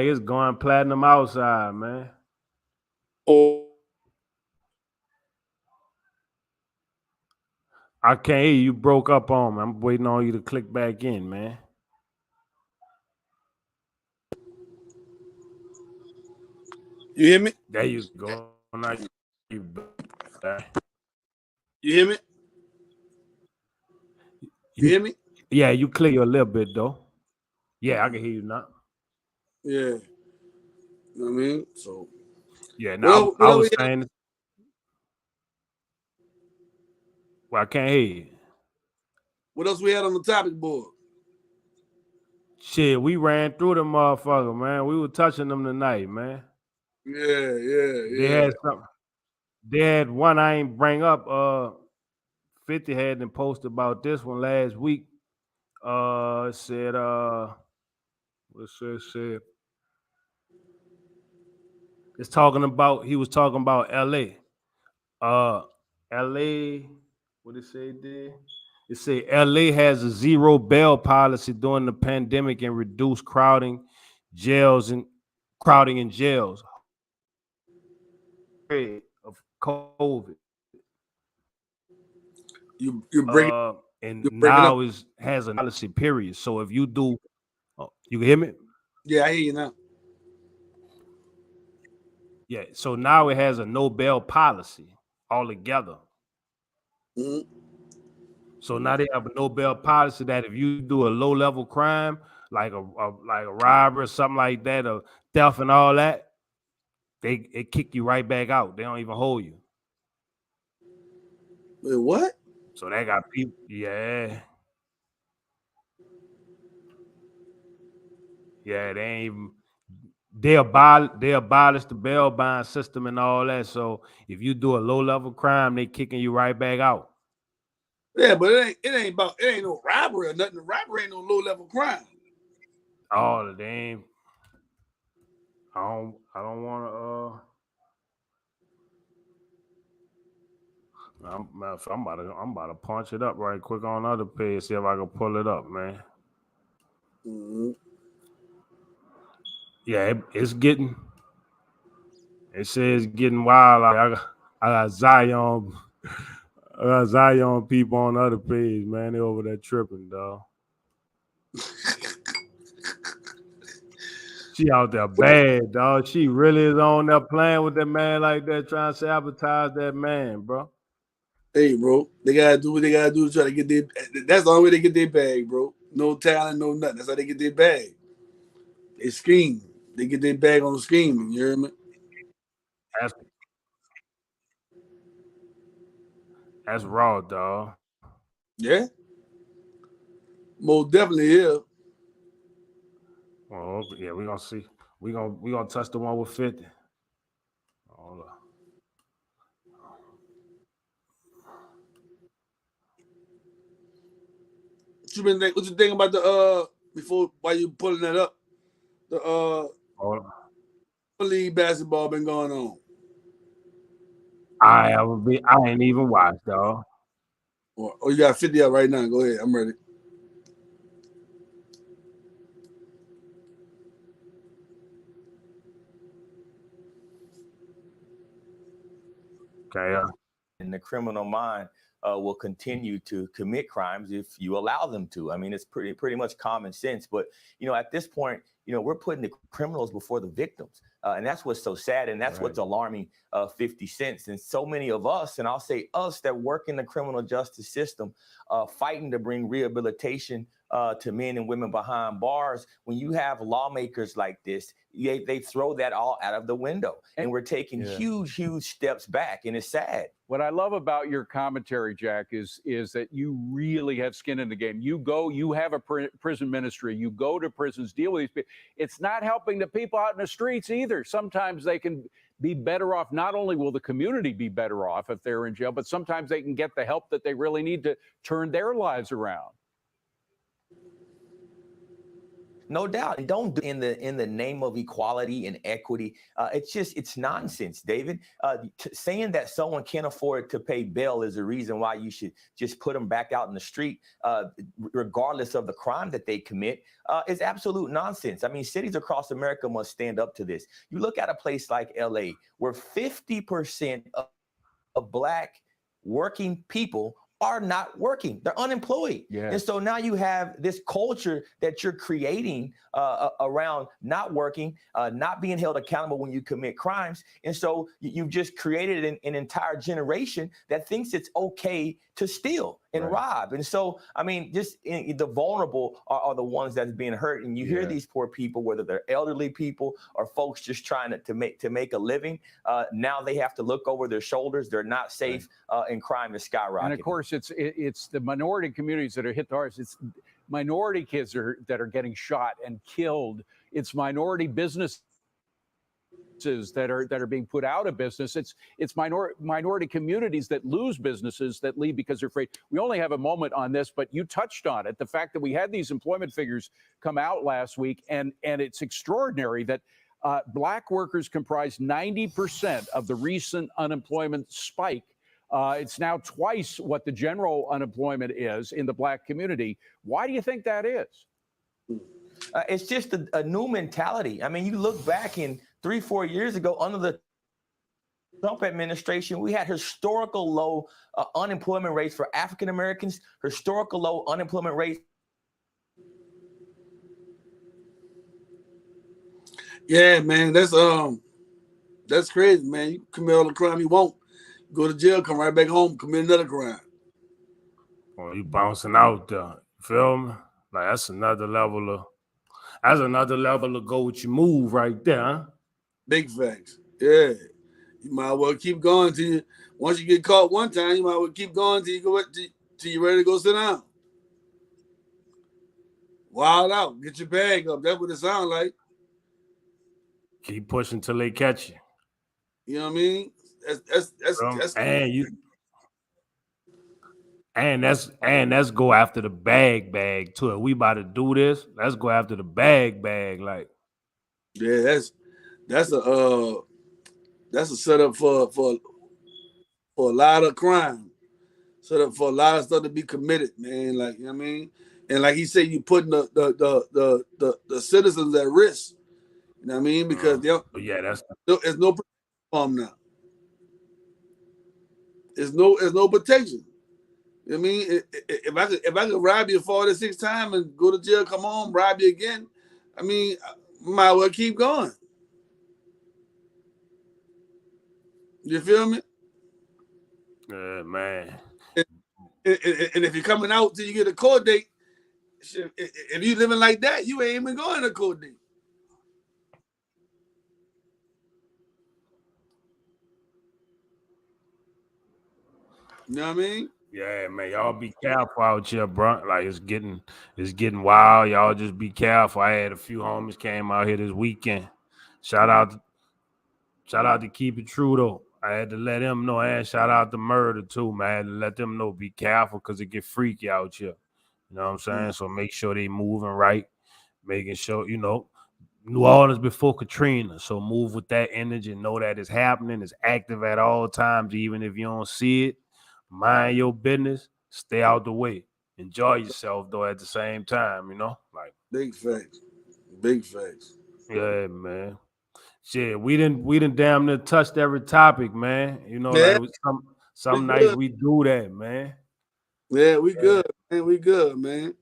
it's going platinum outside, man. Oh, I can't hear you. You broke up on me. I'm waiting on you to click back in, man. you hear me? There you go. Now you back. You hear me? You You hear me? yeah, you clear a little bit though. Yeah, I can hear you now. Yeah. You know what I mean? So Yeah, what now else, I what else was we had? saying, well, I can't hear you. What else we had on the topic board? Shit, we ran through the motherfucker, man. We were touching them tonight, man. They Yeah. had something. They had one I ain't bring up. 50 had them post about this one last week. It said what's it said? It's talking about he was talking about LA. LA, what it say there? It say LA has a zero bail policy during the pandemic and reduced jails and crowding in jails of COVID. You breaking And you breaking up. now is has a policy period. So if you do, you can hear me? Yeah, I hear you now. Yeah. So now it has a no bail policy altogether. Mm-hmm. So now they have a no bail policy that if you do a low level crime like a robbery or something like that, or theft and all that, it kick you right back out. They don't even hold you. Wait, what? So they got people. Yeah, they ain't even. they abolished the bail bond system and all that. So if you do a low level crime, they kicking you right back out. Yeah, but it ain't no robbery or nothing. Robbery ain't no low level crime. All the damn. I don't want to. I'm about to punch it up right quick on other page. See if I can pull it up, man. Mm-hmm. Yeah, it's getting. It says getting wild. Like I got Zion. I got Zion people on the other page, man. They over there tripping, dog. She out there bad, dog. She really is on there playing with that man like that, trying to sabotage that man, bro. Hey, bro, they gotta do what they gotta do to try to get their. That's the only way they get their bag, bro. No talent, no nothing. That's how they get their bag. They scheme. They get their bag on scheming. You hear me? That's raw, dog. Yeah, most definitely. Yeah. Well, yeah, we gonna see. We gonna touch the one with 50. Hold up. What you think about the before while you pulling that up? The Hold up. league basketball been going on. I ain't even watched, dog. Oh, you got 50 up right now. Go ahead. I'm ready. Okay. In the criminal mind will continue to commit crimes if you allow them to. I mean, it's pretty much common sense. But, at this point, we're putting the criminals before the victims. And that's what's so sad. And that's what's alarming 50 cents. And so many of us, and I'll say us, that work in the criminal justice system, fighting to bring rehabilitation to men and women behind bars. When you have lawmakers like this, they throw that all out of the window. And we're taking huge steps back. And it's sad. What I love about your commentary, Jack, is that you really have skin in the game. You have a prison ministry. You go to prisons, deal with these people. It's not helping the people out in the streets either. Sometimes they can be better off. Not only will the community be better off if they're in jail, but sometimes they can get the help that they really need to turn their lives around. No doubt. And don't do in the name of equality and equity. It's nonsense, David. Saying that someone can't afford to pay bail is a reason why you should just put them back out in the street, regardless of the crime that they commit, is absolute nonsense. I mean, cities across America must stand up to this. You look at a place like LA, where 50% of Black working people are not working. They're unemployed. Yes. And so now you have this culture that you're creating around not working, not being held accountable when you commit crimes. And so you've just created an entire generation that thinks it's okay to steal and rob. And so, I mean, just the vulnerable are the ones that's being hurt. And you hear these poor people, whether they're elderly people or folks just trying to make a living. Now they have to look over their shoulders. They're not safe, and crime is skyrocketing. And of course, it's the minority communities that are hit the hardest. It's minority kids that are getting shot and killed. It's minority businesses that are being put out of business. It's minority communities that lose businesses, that leave because they're afraid. We only have a moment on this, but you touched on it. The fact that we had these employment figures come out last week, and it's extraordinary that Black workers comprise 90% of the recent unemployment spike. It's now twice what the general unemployment is in the Black community. Why do you think that is? It's just a new mentality. I mean, you look back in 3-4 years ago under the Trump administration, we had historical low unemployment rates for African Americans, historical low unemployment rates. Yeah, man, that's crazy, man. You commit all the crime you want, go to jail, come right back home, commit another crime. Well, you bouncing out there. You feel me? Like that's another level of go with your move right there, huh? Big facts. Yeah. You might well keep going till you, once you get caught one time, you might well keep going till you're ready to go sit down. Wild out. Get your bag up. That's what it sounds like. Keep pushing till they catch you. You know what I mean? That's and let's go after the bag too. If we about to do this, let's go after the bag. Like, yeah, that's a setup for a lot of crime. Set up for a lot of stuff to be committed, man. Like, you know what I mean? And like he said, you putting the citizens at risk. You know what I mean? Because that's there's no protection for them now. There's no protection. You know what I mean? If I could rob you 46 times and go to jail, come home, rob you again, I mean, I might as well keep going. You feel me? Man. And if you're coming out till you get a court date, if you living like that, you ain't even going to court date. You know what I mean? Yeah, man, y'all be careful out here, bro. Like it's getting wild. Y'all just be careful. I had a few homies came out here this weekend. Shout out to Keep It True though. I had to let them know, and shout out to Murder too, man. I had to let them know, be careful because it get freaky out here. You know what I'm saying? So make sure they moving right, making sure, New Orleans before Katrina. So move with that energy and know that it's happening. It's active at all times, even if you don't see it. Mind your business. Stay out the way. Enjoy yourself though at the same time, Like big facts. Big facts. Yeah, man. Shit, we didn't damn near touched every topic, man. Yeah. Like some nights we do that, man. Yeah, we good, man. We good, man.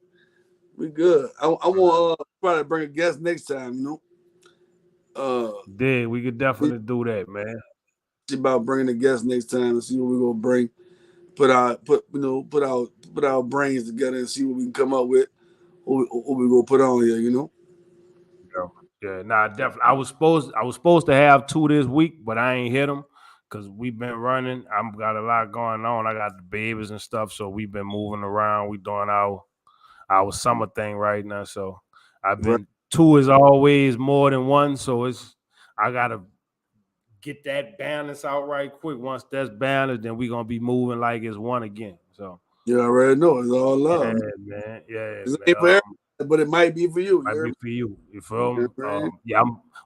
We good. I want probably bring a guest next time, we could definitely do that, man. About bringing a guest next time and see what we're gonna bring. Put our brains together and see what we can come up with. What we gonna put on here, Yeah, nah, definitely. I was supposed to have 2 this week, but I ain't hit them because we've been running. I've got a lot going on. I got the babies and stuff, so we've been moving around. We doing our summer thing right now. So I've been 2 is always more than 1. So I gotta get that balance out right quick. Once that's balanced, then we're gonna be moving like it's 1 again. So you already know it's all love. Yeah, man. Yeah, it's man. Ain't for everybody, but it might be for you. Might be for you. You feel me? Yeah,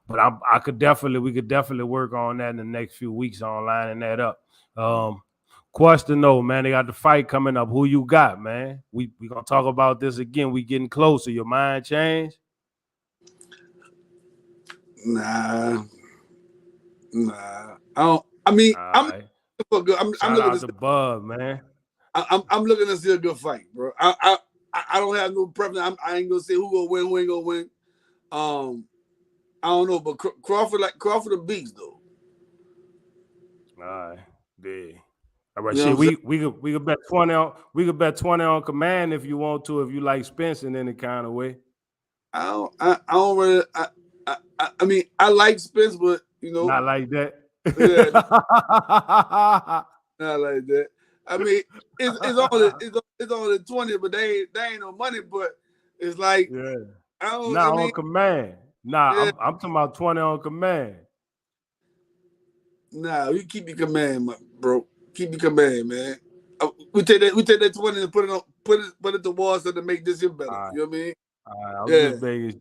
we could definitely work on that in the next few weeks on lining that up. Question though, man, they got the fight coming up. Who you got, man? We gonna talk about this again. We getting closer. Your mind changed? Nah. I don't. I mean, I'm looking at the Bud, man. I'm looking to see a good fight, bro. I don't have no preference. I ain't gonna say who gonna win, who ain't gonna win. I don't know, but Crawford a beast though. All right, yeah. All right, shit. We could bet 20 on. We could bet 20 on command if you want to. If you like Spence in any kind of way. I don't really. I mean, I like Spence, but not like that. Yeah, not like that. I mean, it's only 20, but they ain't no money. But it's like on command. Nah, I'm talking about 20 on command. Nah, you keep your command, bro. Keep your command, man. We take that 20 and put it to wall so to make this year better. You know what I mean? I'm just begging.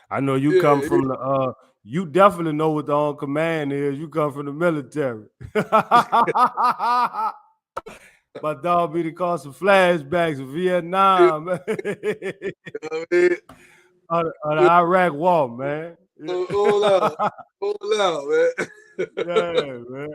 I know you come from the you definitely know what the on command is. You come from the military. My dog be to call some flashbacks of Vietnam, man. On the Iraq War, man. Hold out, man. Yeah, man.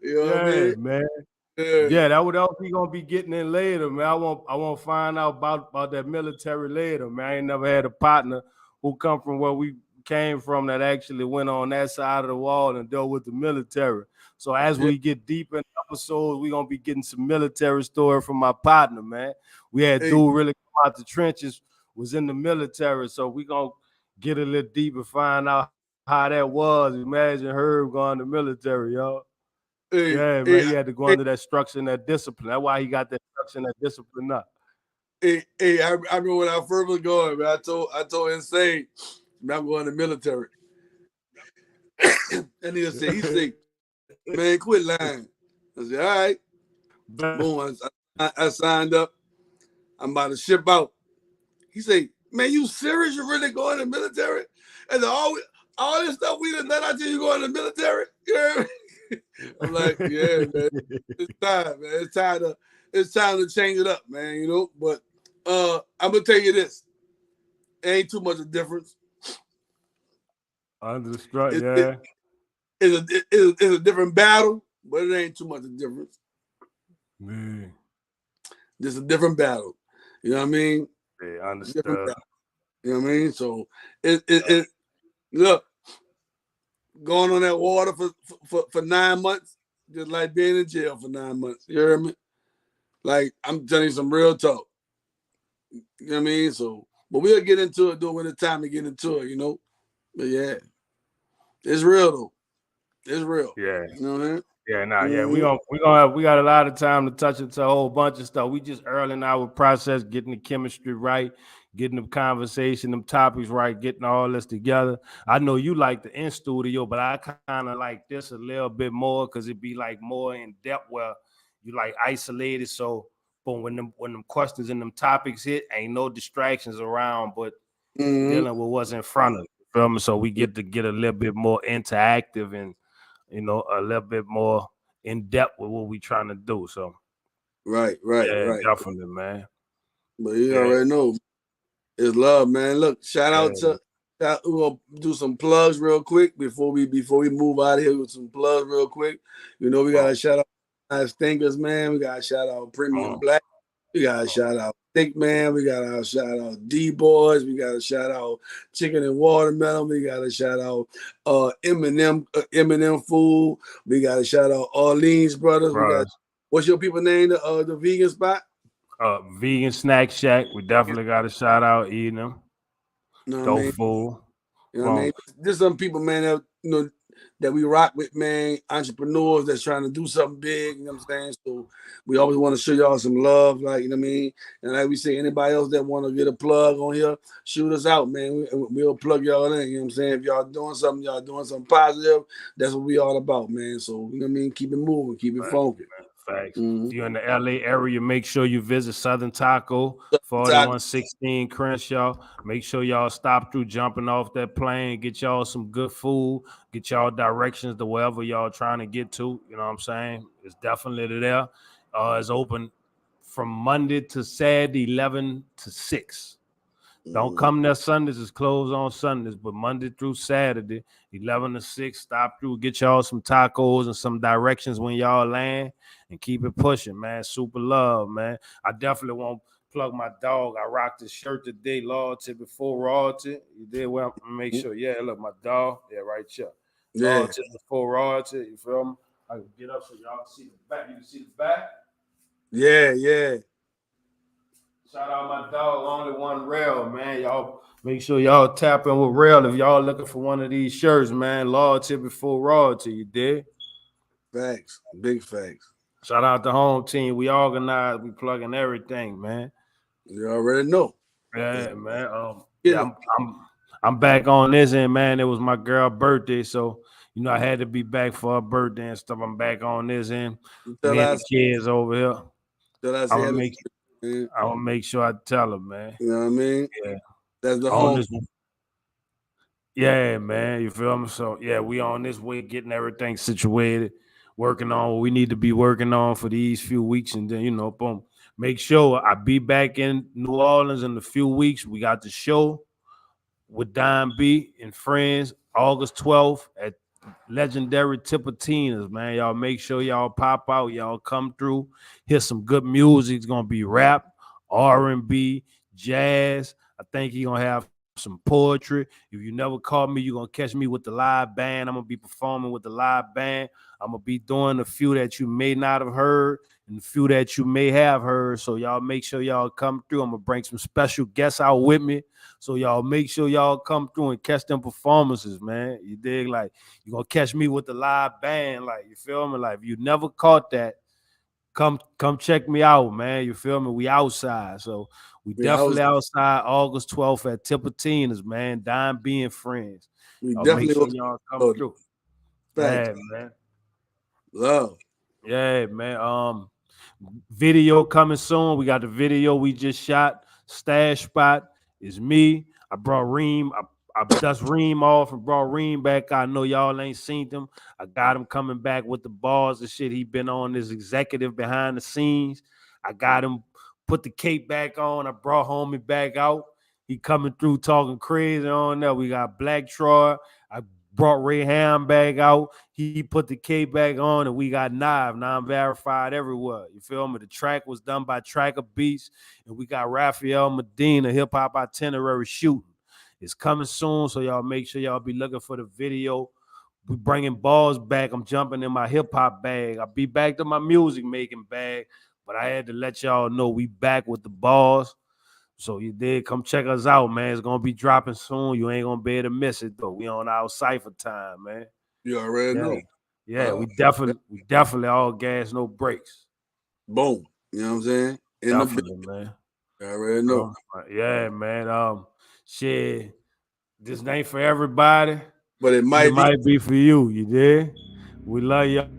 You know what I mean? Man. Yeah, that what else we gonna be getting in later, man. I won't find out about that military later, man. I ain't never had a partner who come from where we came from that actually went on that side of the wall and dealt with the military. So as we get deep in episodes, we gonna be getting some military story from my partner, man. We had dude really come out the trenches, was in the military, so we gonna get a little deep and find out how that was. Imagine Herb going to the military, y'all. Man, he had to go under that structure and that discipline. That's why he got that structure and that discipline up. I remember when I first was going, man. I told Insane, I'm going to the military. And he said, man, quit lying. I said, all right. Boom. I signed up. I'm about to ship out. He said, man, you serious? You really going to the military? And all this stuff we done done until you going to the military? You know what I mean? I'm like, yeah, man. It's time, man. It's time to change it up, man, you know. But I'm gonna tell you this. Ain't too much of a difference. Understood, yeah. It's a different battle, but it ain't too much of a difference. Man. Just a different battle. You know what I mean? Yeah, understood. You know what I mean? So it look, going on that water for 9 months, just like being in jail for 9 months. You hear me? Like, I'm telling you some real talk. You know what I mean? So, but we'll get into it though when it's time to get into it, you know? But yeah, it's real though. It's real. Yeah. You know what I mean? Yeah, yeah. We got a lot of time to touch into a whole bunch of stuff. We just early in our process, getting the chemistry right, getting the conversation, them topics right, getting all this together. I know you like the in studio, but I kind of like this a little bit more because it'd be like more in depth where you like isolated. So, but when them questions and them topics hit, ain't no distractions around, but dealing with what's in front of you. Feel me? So we get to get a little bit more interactive and, you know, a little bit more in depth with what we trying to do. So, right, definitely, man. But you already know, it's love, man. Look, shout out to. We're gonna do some plugs real quick before we move out of here with some plugs real quick. You know, we gotta shout out Nice Thinkers, man. We gotta shout out Premium Black. We gotta shout out Thick Man. We gotta shout out D Boys. We gotta shout out Chicken and Watermelon. We gotta shout out Eminem Food. We gotta shout out Orleans Brothers. We got what's your people name? The vegan spot? Vegan Snack Shack. We definitely got to shout out eating them. Dope food. You know what I mean? There's some people, man, that that we rock with, man, entrepreneurs that's trying to do something big, you know what I'm saying? So we always want to show y'all some love, like, you know what I mean? And like we say, anybody else that want to get a plug on here, shoot us out, man. We'll plug y'all in, you know what I'm saying? If y'all doing something positive, that's what we all about, man. So, you know what I mean? Keep it moving, keep it funky. Facts. If you're in the LA area, make sure you visit Southern Taco, 4116 Crenshaw. Make sure y'all stop through jumping off that plane, get y'all some good food, get y'all directions to wherever y'all trying to get to. You know what I'm saying? It's definitely there. It's open from Monday to Saturday, 11 to 6. Don't come there Sundays. It's closed on Sundays, but Monday through Saturday, 11 to 6, stop through, get y'all some tacos and some directions when y'all land, and keep it pushing, man. Super love, man. I definitely want to plug my dog. I rocked this shirt today, loyalty before royalty. You did well. Make sure. Yeah, look, my dog. Yeah, right here. Yeah. Loyalty before royalty. You feel me? I can get up so y'all can see the back. You can see the back? Yeah. Shout out my dog, Only One Rail, man. Y'all make sure y'all tap in with Rail if y'all looking for one of these shirts, man. Loyalty before royalty, you did? Facts. Big facts. Shout out the home team. We organize, we plugging everything, man. You already know. Yeah, man. I'm back on this end, man. It was my girl's birthday, so you know I had to be back for her birthday and stuff. I'm back on this end. Me and the kids over here. I'm gonna make sure I tell her, man. You know what I mean? Yeah. That's the home. Yeah, man. You feel me? So yeah, we on this way, getting everything situated, working on what we need to be working on for these few weeks, and then, you know, boom. Make sure I be back in New Orleans in a few weeks. We got the show with Don B and friends, August 12th at legendary Tipitina's, man. Y'all make sure y'all pop out, y'all come through, hear some good music. It's gonna be rap, R&B, jazz. I think he's gonna have some poetry. If you never caught me, you're gonna catch me with the live band. I'm gonna be performing with the live band. I'm gonna be doing a few that you may not have heard and a few that you may have heard. So y'all make sure y'all come through. I'm gonna bring some special guests out with me. So y'all make sure y'all come through and catch them performances, man. You dig? Like, you're gonna catch me with the live band. Like, you feel me? Like, if you never caught that, come check me out, man. You feel me? We outside. So We Yeah, definitely outside August 12th at Tipitina's, man. Dime being friends. we Y'all definitely make sure was y'all come through. facts. Yeah, man. Love. Yeah, man. Video coming soon. We got the video we just shot. Stash Spot is me. I brought Reem. I dust Reem off and brought Reem back. I know y'all ain't seen him. I got him coming back with the bars and shit. He been on this executive behind the scenes. I got him put the cape back on. I brought homie back out. He coming through talking crazy on there. We got Black Troy. I brought Ray Ham back out. He put the K back on, and we got Knive. Now I'm verified everywhere. You feel me? The track was done by Tracker Beats, and we got Raphael Medina, Hip Hop Itinerary shooting. It's coming soon, so y'all make sure y'all be looking for the video. We bringing balls back. I'm jumping in my hip hop bag. I'll be back to my music making bag, but I had to let y'all know we back with the balls. So you did come check us out, man. It's gonna be dropping soon. You ain't gonna be able to miss it though. We on our cipher time, man. You already know. Yeah, we definitely all gas, no brakes. Boom. You know what I'm saying? In Definitely, man. You already know. Yeah, man. Shit, this ain't for everybody, but it might be for you. You did. We love y'all.